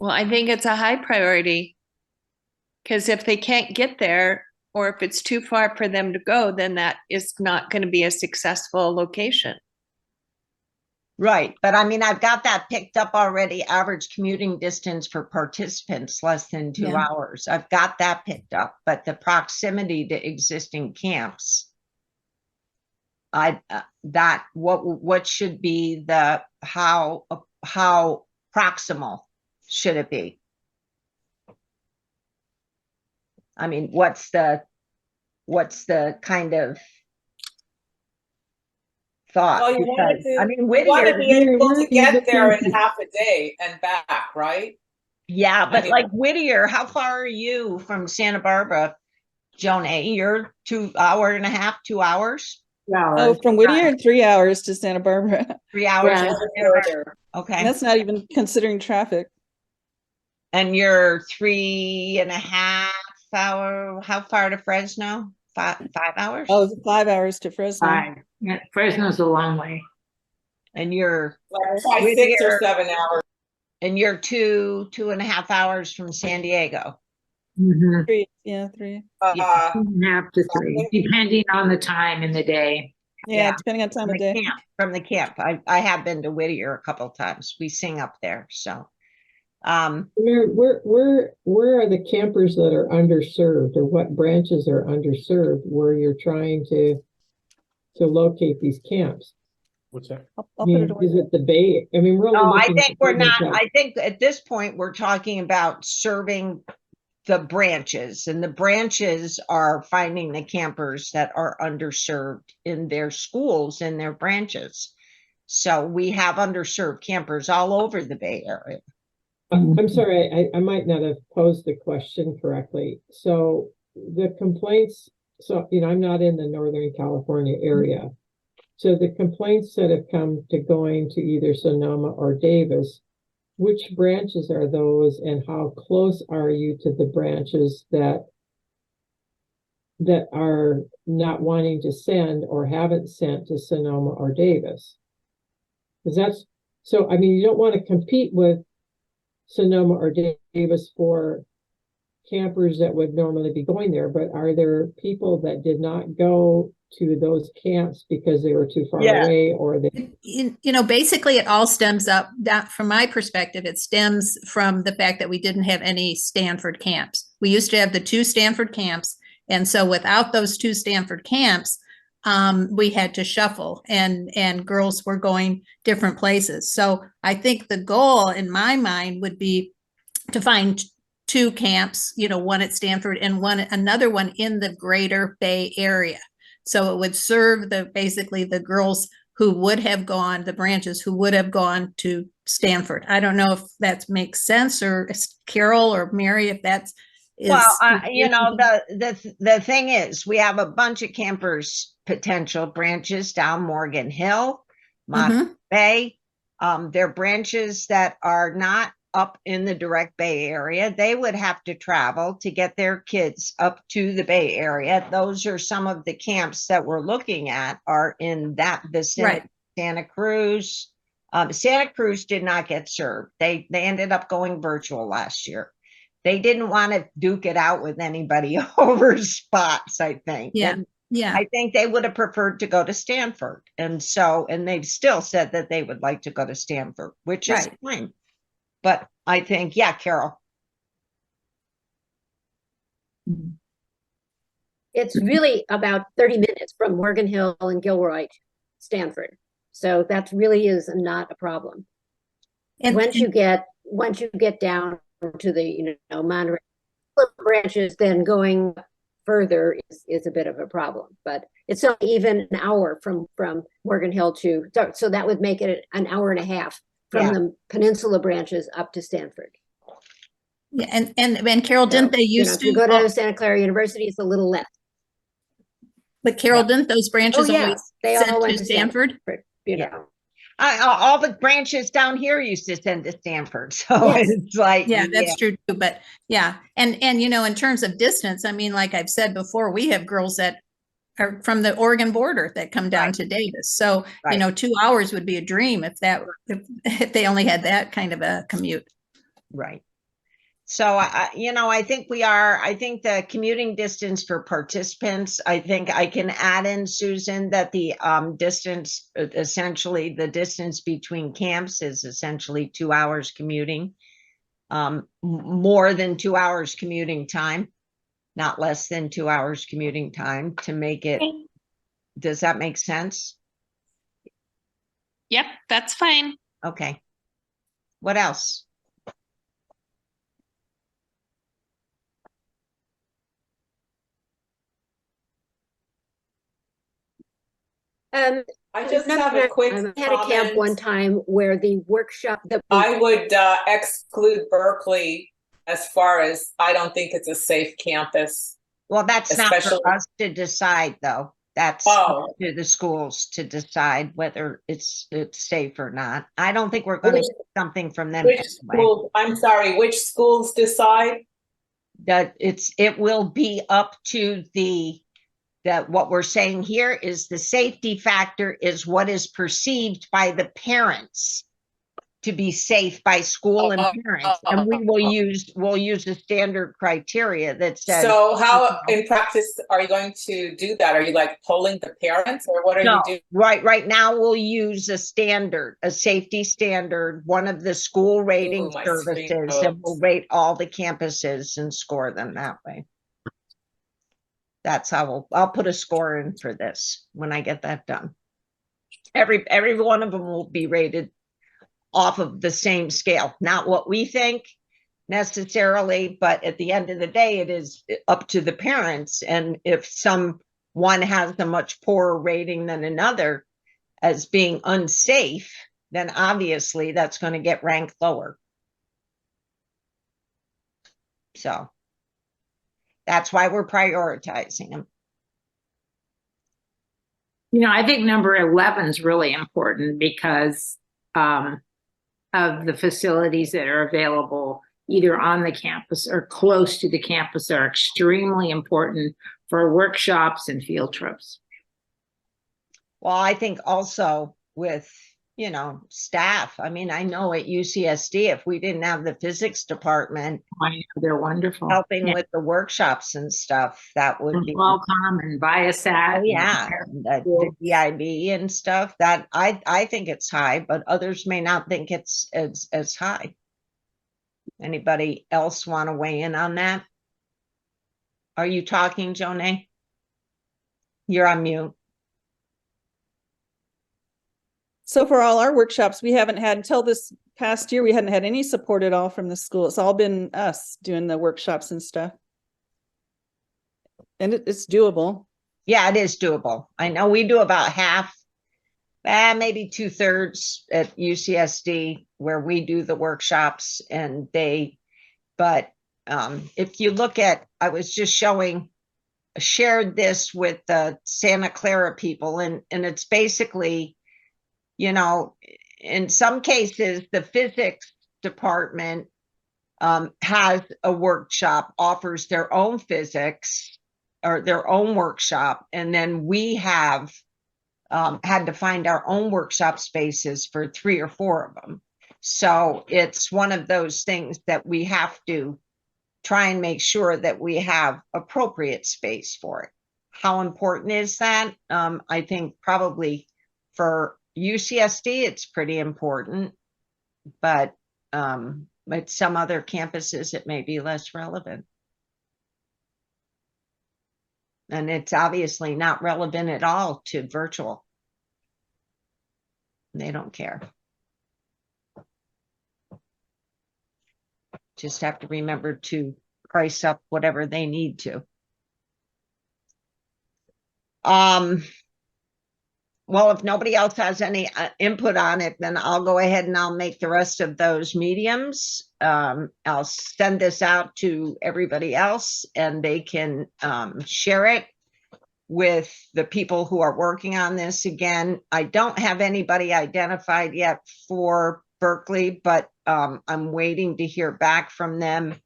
Well, I think it's a high priority, because if they can't get there, or if it's too far for them to go, then that is not going to be a successful location. Right, but I mean, I've got that picked up already. Average commuting distance for participants less than 2 hours. I've got that picked up, but the proximity to existing camps, what should be the how proximal should it be? I mean, what's the kind of thought? Well, you want Because, I mean, you want to Whittier, be able to get there in half a day and back, right? yeah, but mean- like Whittier, how far are you from Santa Barbara, Jonah? You're 2 and a half, 2 hours? Oh, from Whittier, 3 hours to Santa Barbara. 3 hours. Yeah. to Santa Barbara. Okay. And that's not even considering traffic. And you're 3.5 hour, how far to Fresno? 5 hours? Oh, 5 hours to Fresno. 5. Yeah, Fresno's a long way. And you're Like try 6 or 7 hours. and you're 2.5 hours from San Diego. Mhm. 3, yeah, 3. Yeah, 2.5 to I 3, think- depending on the time in the day. Yeah, Yeah. depending on time From of the day. camp, from the camp. I have been to Whittier a couple times. We sing up there, so. Where are the campers that are underserved, or what branches are underserved where you're trying to locate these camps? What's that? I'll I put it mean, away. is it the Bay? I mean, really Oh, I looking think at we're pretty not, much I think at this point, we're talking about serving the branches, and the branches are finding the campers that are underserved in their schools and their branches. So we have underserved campers all over the Bay Area. I'm sorry, I might not have posed the question correctly. So the complaints, so, I'm not in the Northern California area. So the complaints that have come to going to either Sonoma or Davis, which branches are those, and how close are you to the branches that are not wanting to send or haven't sent to Sonoma or Davis? Because I mean, you don't want to compete with Sonoma or Davis for campers that would normally be going there, but are there people that did not go to those camps because they were too far away, or they? Basically it all stems up that from my perspective, it stems from the fact that we didn't have any Stanford camps. We used to have the 2 Stanford camps. And so without those 2 Stanford camps, we had to shuffle, and girls were going different places. So I think the goal in my mind would be to find 2 camps, one at Stanford and another one in the greater Bay Area. So it would serve basically the girls who would have gone, the branches who would have gone to Stanford. I don't know if that makes sense, or Carol or Mary, if that's Well, the thing is, we have a bunch of campers, potential branches down Morgan Hill, Monterey Bay. They're branches that are not up in the direct Bay Area. They would have to travel to get their kids up to the Bay Area. Those are some of the camps that we're looking at, are in that vicinity. Right. Santa Cruz. Santa Cruz did not get served. They ended up going virtual last year. They didn't want to duke it out with anybody over spots, I think. Yeah. And Yeah. I think they would have preferred to go to Stanford. And they've still said that they would like to go to Stanford, which is fine. But I think, yeah, Carol. It's really about 30 minutes from Morgan Hill and Gilroy to Stanford. So that really is not a problem. And once you get down to the Monterey branches, then going further is a bit of a problem. But it's only even an hour from Morgan Hill to, so that would make it an hour and a half from the peninsula branches up to Stanford. Yeah, and Carol, didn't they used if you go to Santa Clara University, it's a little less. But Carol, didn't those branches always they send all went to to Stanford? All the branches down here used to send to Stanford. So it's like, that's true too. But and in terms of distance, I mean, like I've said before, we have girls that are from the Oregon border that come down to Davis. So 2 hours would be a dream if they only had that kind of a commute. Right. So I think the commuting distance for participants, I think I can add in, Susan, that the distance, essentially the distance between camps is essentially 2 hours commuting, more than 2 hours commuting time, not less than 2 hours commuting time, to make it. Does that make sense? Yep, that's fine. Okay. What else? I just have a quick I had a camp comment. one time where the workshop that I would exclude Berkeley, as far as I don't think it's a safe campus. Well, that's not Especially- for us to decide, though. That's up to the schools to decide whether it's safe or not. I don't think we're going to get something from them Which anyway. school? I'm sorry. Which schools decide? That it will be up to that what we're saying here is the safety factor is what is perceived by the parents to be safe by school and parents. And we'll use the standard criteria that says. So how in practice are you going to do that? Are you like polling the parents or what are No, you doing? right now we'll use a standard, a safety standard, one of the school rating my services, screen and we'll rate all the campuses and score them that way. That's how I'll put a score in for this when I get that done. Every one of them will be rated off of the same scale, not what we think necessarily, but at the end of the day, it is up to the parents. And if one has a much poorer rating than another as being unsafe, then obviously that's going to get ranked lower. So that's why we're prioritizing them. You know, I think number 11 is really important because of the facilities that are available either on the campus or close to the campus are extremely important for workshops and field trips. Well, I think also with, staff. I mean, I know at UCSD, if we didn't have the physics department, they're wonderful, helping with the workshops and stuff, that would be Qualcomm and Viasat. Oh yeah, the DIB and stuff. That I think it's high, but others may not think it's as high. Anybody else want to weigh in on that? Are you talking, Jonay? You're on mute. So for all our workshops, we haven't had, until this past year, we hadn't had any support at all from the school. It's all been us doing the workshops and stuff. And it's doable. Yeah, it is doable. I know we do about half, maybe 2/3 at UCSD where we do the workshops and but if you look at, I was just shared this with the Santa Clara people, and it's basically, in some cases, the physics department has a workshop, offers their own physics or their own workshop. And then we have had to find our own workshop spaces for 3 or 4 of them. So it's one of those things that we have to try and make sure that we have appropriate space for it. How important is that? I think probably for UCSD, it's pretty important, but at some other campuses, it may be less relevant. And it's obviously not relevant at all to virtual. They don't care. Just have to remember to price up whatever they need to. Well, if nobody else has any input on it, then I'll go ahead and I'll make the rest of those mediums. I'll send this out to everybody else and they can share it with the people who are working on this. Again, I don't have anybody identified yet for Berkeley, but I'm waiting to hear back from them.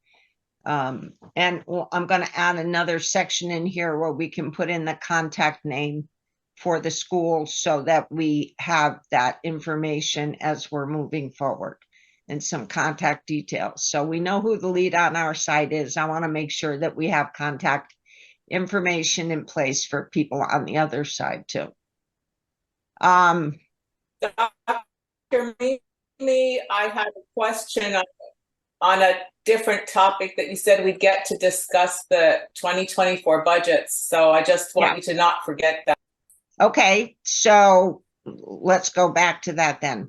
And I'm going to add another section in here where we can put in the contact name for the school so that we have that information as we're moving forward and some contact details. So we know who the lead on our side is. I want to make sure that we have contact information in place for people on the other side too. Dr. Mimi, I had a question on a different topic that you said we'd get to discuss the 2024 budgets. So I just want you to not forget that. Okay, so let's go back to that then.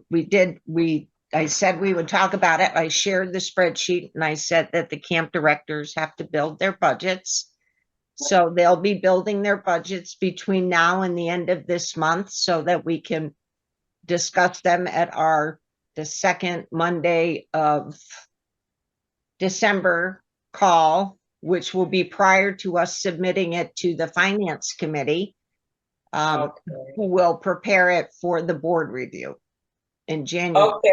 I said we would talk about it. I shared the spreadsheet and I said that the camp directors have to build their budgets. So they'll be building their budgets between now and the end of this month so that we can discuss them at the second Monday of December call, which will be prior to us submitting it to the finance committee. Who will prepare it for the board review in January. Okay,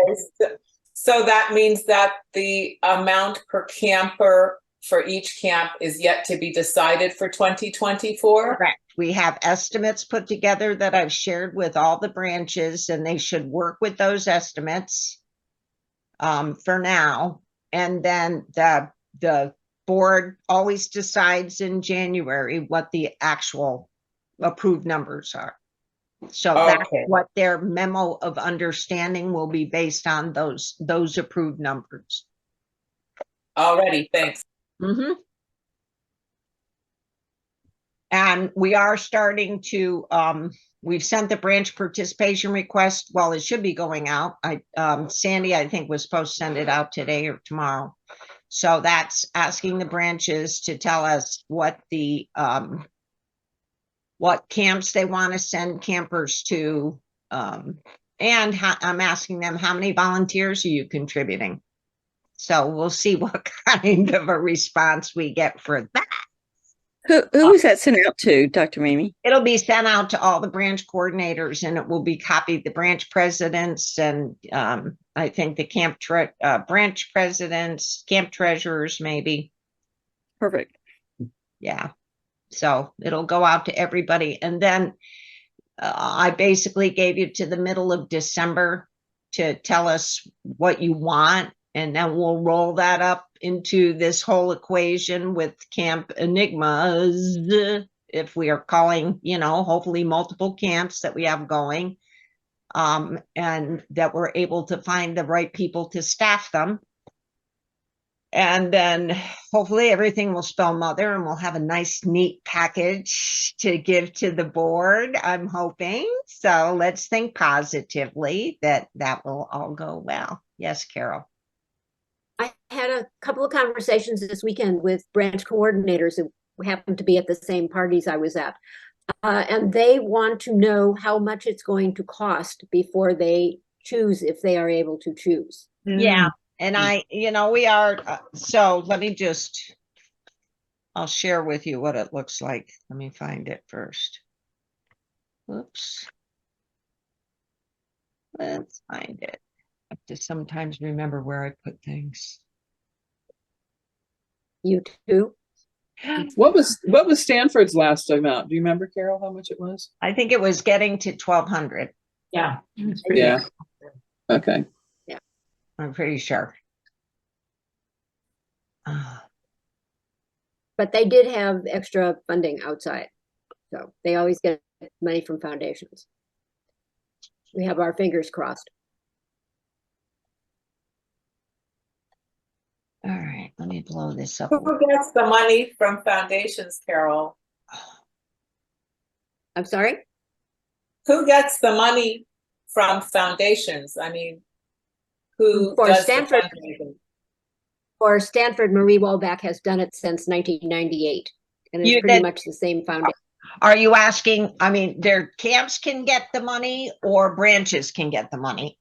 so that means that the amount per camper for each camp is yet to be decided for 2024? Correct. We have estimates put together that I've shared with all the branches and they should work with those estimates. for now. And then the board always decides in January what the actual approved numbers are. So that's Okay. what their memo of understanding will be based on, those approved numbers. Alrighty, thanks. Mm-hmm. And we are starting to, we've sent the branch participation request. Well, it should be going out. Sandy, I think, was supposed to send it out today or tomorrow. So that's asking the branches to tell us what what camps they want to send campers to. And I'm asking them, how many volunteers are you contributing? So we'll see what kind of a response we get for that. Who was that sent out to, Dr. Mimi? It'll be sent out to all the branch coordinators, and it will be copied the branch presidents and I think the branch presidents, camp treasurers, maybe. Perfect. Yeah. So it'll go out to everybody. And then I basically gave you to the middle of December to tell us what you want. And then we'll roll that up into this whole equation with Camp Enigmas, if we are calling, hopefully multiple camps that we have going, and that we're able to find the right people to staff them. And then hopefully everything will spell mother, and we'll have a nice, neat package to give to the board, I'm hoping. So let's think positively that will all go well. Yes, Carol. I had a couple of conversations this weekend with branch coordinators who happened to be at the same parties I was at. And they want to know how much it's going to cost before they choose, if they are able to choose. Yeah. And we are, so let me I'll share with you what it looks like. Let me find it first. Whoops. Let's find it. I have to sometimes remember where I put things. You too? What was Stanford's last amount? Do you remember, Carol, how much it was? I think it was getting to 1,200. Yeah. Yeah. Okay. Yeah. I'm pretty sure. But they did have extra funding outside. So they always get money from foundations. We have our fingers crossed. All right, let me blow this up. Who gets the money from foundations, Carol? I'm sorry? Who gets the money from foundations? I mean, who For does Stanford, the fundraising? for Stanford, Marie Walbach has done it since 1998. And it's pretty much the same foundation. Are you asking, their camps can get the money or branches can get the money?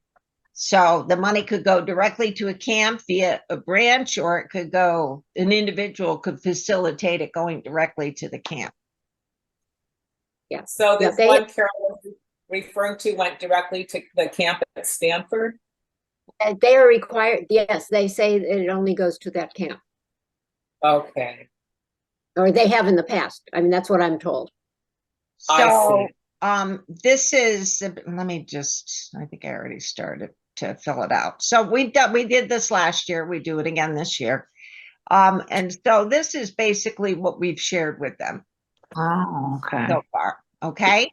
So the money could go directly to a camp via a branch, or it could go, an individual could facilitate it going directly to the camp. Yeah. So this one Carol was referring to went directly to the camp at Stanford? They are required, yes, they say that it only goes to that camp. Okay. Or they have in the past. That's what I'm told. So this is, let me I think I already started to fill it out. So we did this last year. We do it again this year. And so this is basically what we've shared with them. Oh, okay. So far. Okay.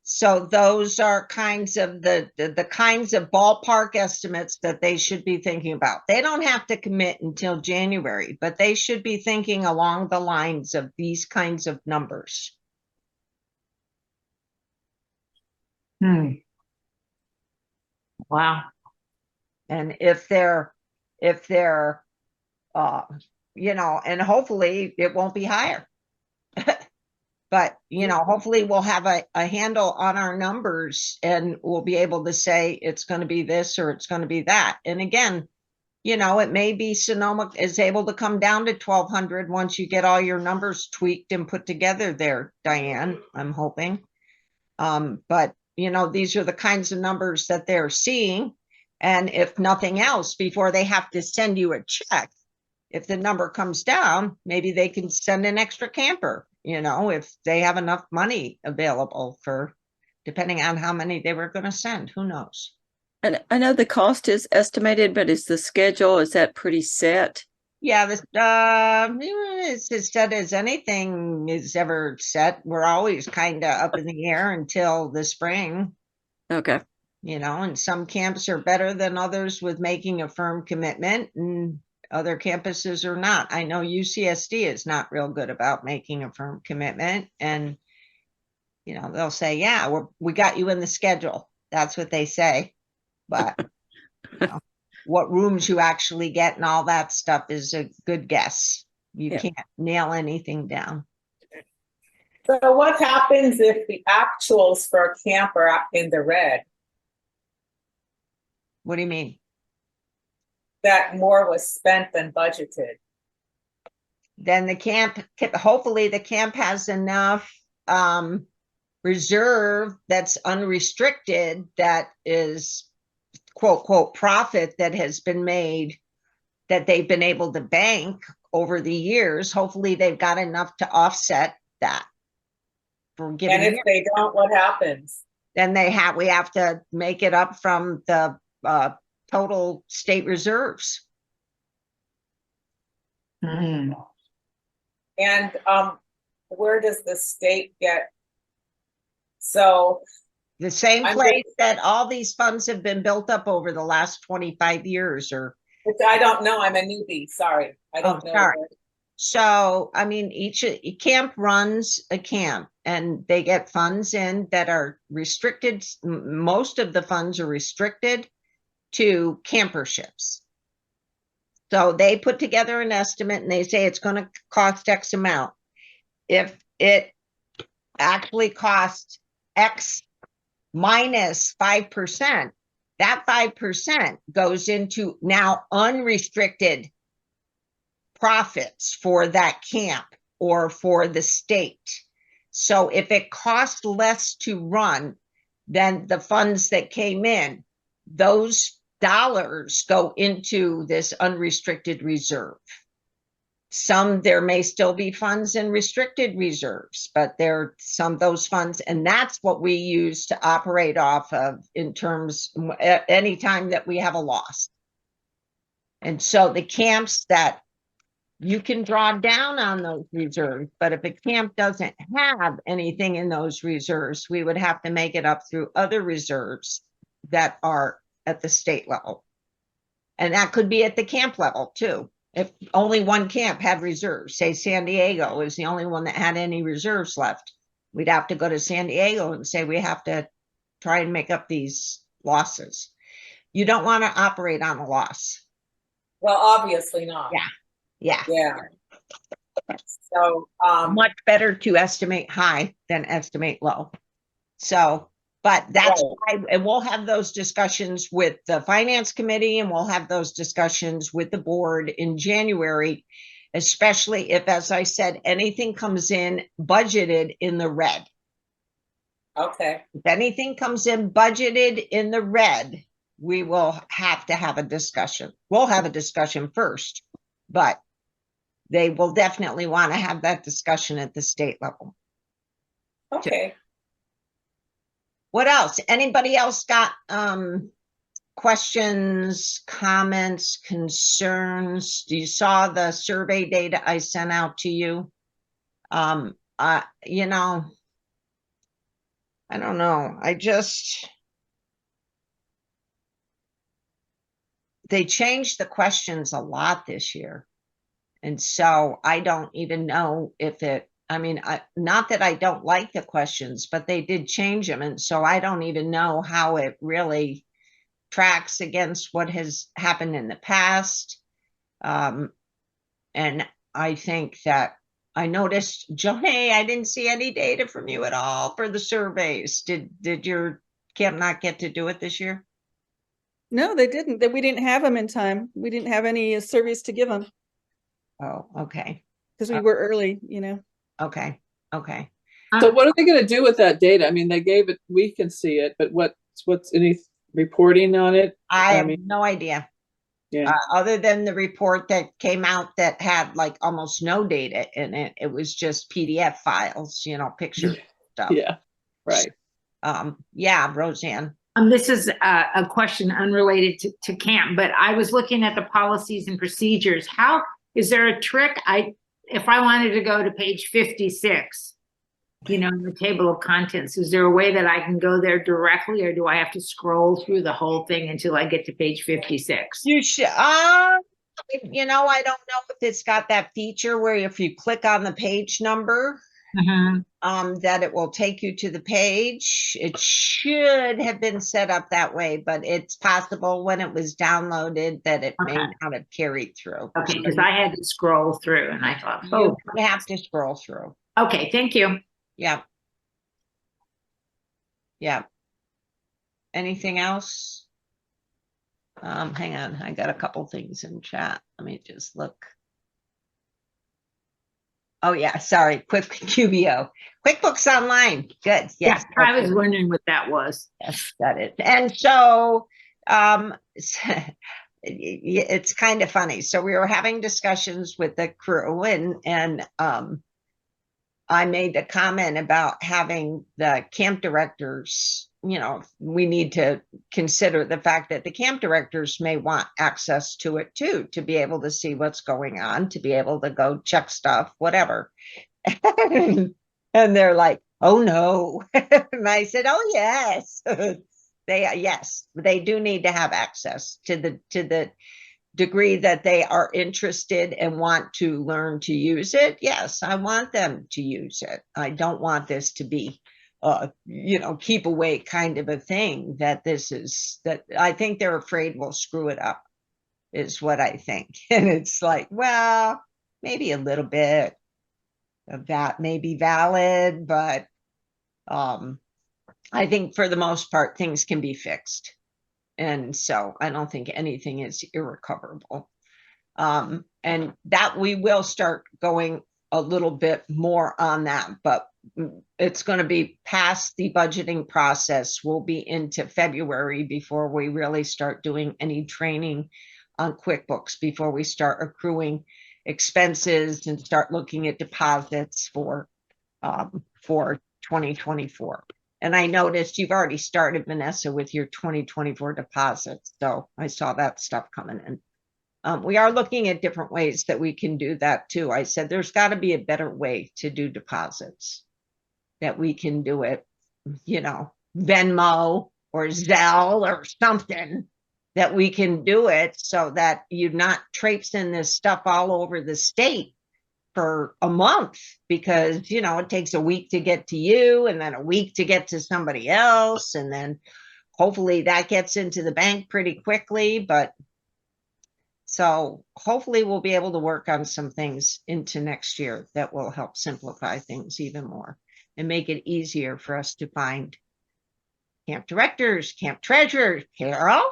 So those are kinds of the kinds of ballpark estimates that they should be thinking about. They don't have to commit until January, but they should be thinking along the lines of these kinds of numbers. Wow. And if they're, and hopefully it won't be higher. But, hopefully we'll have a handle on our numbers and we'll be able to say it's going to be this or it's going to be that. And again, it may be Sonoma is able to come down to 1,200 once you get all your numbers tweaked and put together there, Diane, I'm hoping. But, these are the kinds of numbers that they're seeing. And if nothing else, before they have to send you a check, if the number comes down, maybe they can send an extra camper, if they have enough money available for, depending on how many they were going to send, who knows? And I know the cost is estimated, but is the schedule, is that pretty set? Yeah, it's as set as anything is ever set. We're always kind of up in the air until the spring, Okay. and some camps are better than others with making a firm commitment, and other campuses are not. I know UCSD is not real good about making a firm commitment, and they'll say, yeah, we got you in the schedule. That's what they say. But what rooms you actually get and all that stuff is a good guess. You Yeah. can't nail anything down. So what happens if the actuals for a camp are in the red? What do you mean? That more was spent than budgeted. Then hopefully the camp has enough reserve that's unrestricted, that is quote, quote, profit that has been made, that they've been able to bank over the years. Hopefully they've got enough to offset that. And if they don't, what happens? Then we have to make it up from the total state reserves. And where does the state get? So the same place that all these funds have been built up over the last 25 years, which I don't know. I'm a newbie. Sorry. I don't know. Sorry. So, I mean, each camp runs a camp and they get funds in that are restricted. Most of the funds are restricted to camperships. So they put together an estimate and they say it's going to cost X amount. If it actually costs X minus 5%, that 5% goes into now unrestricted profits for that camp or for the state. So if it costs less to run than the funds that came in, those dollars go into this unrestricted reserve. There may still be funds in restricted reserves, but there are some of those funds, and that's what we use to operate off of in terms anytime that we have a loss. And so the camps that you can draw down on those reserves, but if a camp doesn't have anything in those reserves, we would have to make it up through other reserves that are at the state level. And that could be at the camp level too. If only one camp had reserves, say San Diego is the only one that had any reserves left, we'd have to go to San Diego and say we have to try and make up these losses. You don't want to operate on a loss. Well, obviously not. Yeah. So much better to estimate high than estimate low. So, but that's why, and we'll have those discussions with the finance committee and we'll have those discussions with the board in January, especially if, as I said, anything comes in budgeted in the red. Okay. If anything comes in budgeted in the red, we will have to have a discussion. We'll have a discussion first, but they will definitely want to have that discussion at the state level. Okay. What else? Anybody else got questions, comments, concerns? You saw the survey data I sent out to you. I don't know. They changed the questions a lot this year. And so I don't even know if not that I don't like the questions, but they did change them. And so I don't even know how it really tracks against what has happened in the past. And I think that I noticed, Johnny, I didn't see any data from you at all for the surveys. Did your camp not get to do it this year? No, they didn't. We didn't have them in time. We didn't have any surveys to give them. Oh, okay. Because we were early, Okay. So what are they going to do with that data? I mean, they gave it, we can see it, but what's any reporting on it? I have no idea. Yeah. Other than the report that came out that had like almost no data in it. It was just PDF files, pictures stuff. Yeah. Right. Yeah, Roseanne. This is a question unrelated to camp, but I was looking at the policies and procedures. How, is there a trick? If I wanted to go to page 56, you know, the table of contents, is there a way that I can go there directly, or do I have to scroll through the whole thing until I get to page 56? You should, you know, I don't know if it's got that feature where if you click on the page number, that it will take you to the page. It should have been set up that way, but it's possible when it was downloaded that it may not have carried through. Okay, because I had to scroll through and I thought, you have to scroll through. Okay, thank you. Yeah. Yeah. Anything else? Hang on, I got a couple things in chat. Let me just look. Oh yeah, sorry, quick QBO. QuickBooks Online, good, yes. I was wondering what that was. Yes, got it. And so, it's kind of funny. So we were having discussions with the crew and I made the comment about having the camp directors, you know, we need to consider the fact that the camp directors may want access to it too, to be able to see what's going on, to be able to go check stuff, whatever. And they're like, oh no. And I said, oh yes. Yes, they do need to have access to the degree that they are interested and want to learn to use it. Yes, I want them to use it. I don't want this to be you know, keep away kind of a thing, that this is, that I think they're afraid we'll screw it up, is what I think. And it's like, well, maybe a little bit of that may be valid, but I think for the most part, things can be fixed. And so I don't think anything is irrecoverable. And that we will start going a little bit more on that, but it's going to be past the budgeting process. We'll be into February before we really start doing any training on QuickBooks, before we start accruing expenses and start looking at deposits for 2024. And I noticed you've already started, Vanessa, with your 2024 deposits. So I saw that stuff coming in. We are looking at different ways that we can do that too. I said, there's got to be a better way to do deposits, that we can do it, you know, Venmo or Zelle or something, that we can do it so that you're not traipsing this stuff all over the state for a month, because, you know, it takes a week to get to you and then a week to get to somebody else. And then hopefully that gets into the bank pretty quickly. But so hopefully we'll be able to work on some things into next year that will help simplify things even more and make it easier for us to find camp directors, camp treasurers, Carol.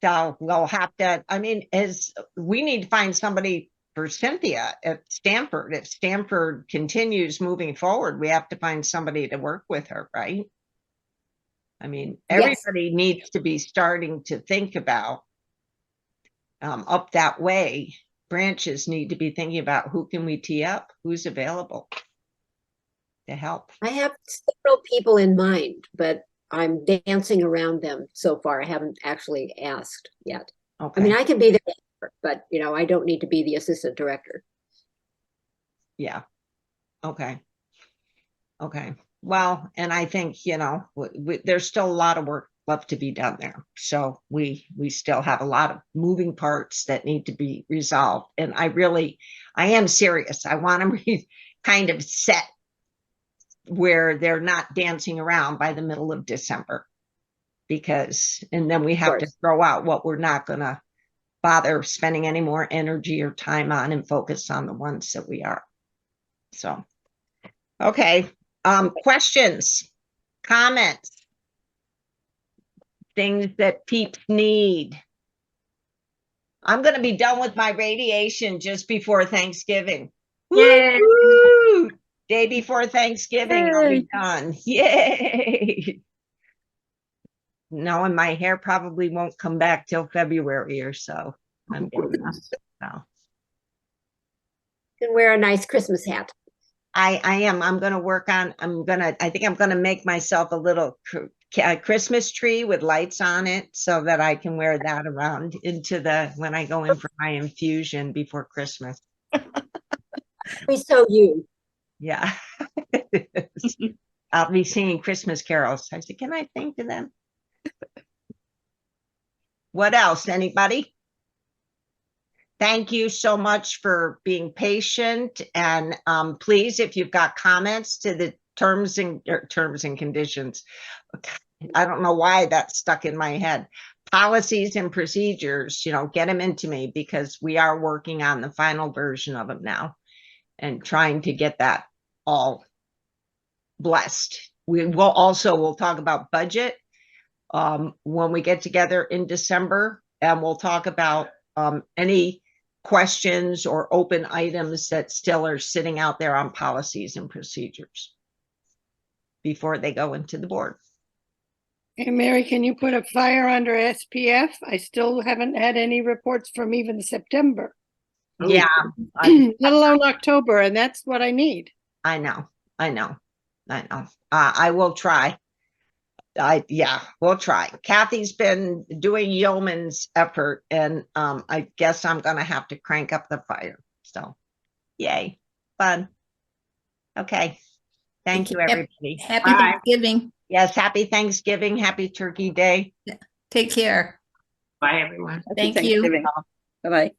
So we'll have to, I mean, as we need to find somebody for Cynthia at Stanford. If Stanford continues moving forward, we have to find somebody to work with her, right? I mean, everybody needs to be starting to think about up that way. Branches need to be thinking about who can we tee up, who's available to help. I have several people in mind, but I'm dancing around them so far. I haven't actually asked yet. Okay. I mean, I can be there, but you know, I don't need to be the assistant director. Yeah. Okay. Okay. Well, and I think, you know, there's still a lot of work left to be done there. So we still have a lot of moving parts that need to be resolved. And I am serious. I want them kind of set where they're not dancing around by the middle of December, because, and then we have to throw out what we're not going to bother spending any more energy or time on and focus on the ones that we are. So, okay. Questions, comments, things that peeps need. I'm going to be done with my radiation just before Thanksgiving. Yay! Woo! Day before Thanksgiving, I'll be done. Yay! No, and my hair probably won't come back till February or so. I'm getting so. You can wear a nice Christmas hat. I am. I'm going to work on, I think I'm going to make myself a little Christmas tree with lights on it so that I can wear that around when I go in for my infusion before Christmas. We so you. Yeah. I'll be singing Christmas carols. I said, can I sing to them? What else? Anybody? Thank you so much for being patient. And please, if you've got comments to the terms and conditions, I don't know why that stuck in my head. Policies and procedures, get them into me because we are working on the final version of them now and trying to get that all blessed. We'll talk about budget when we get together in December, and we'll talk about any questions or open items that still are sitting out there on policies and procedures before they go into the board. Hey, Mary, can you put a fire under SPF? I still haven't had any reports from even September, Yeah, let alone October, and that's what I need. I know. I will try. We'll try. Kathy's been doing yeoman's effort, and I guess I'm gonna have to crank up the fire. So, yay, fun. Okay, thank you, everybody. Happy Thanksgiving. Yes, happy Thanksgiving, happy Turkey Day. Take care. Bye, everyone. Thank you. Bye-bye.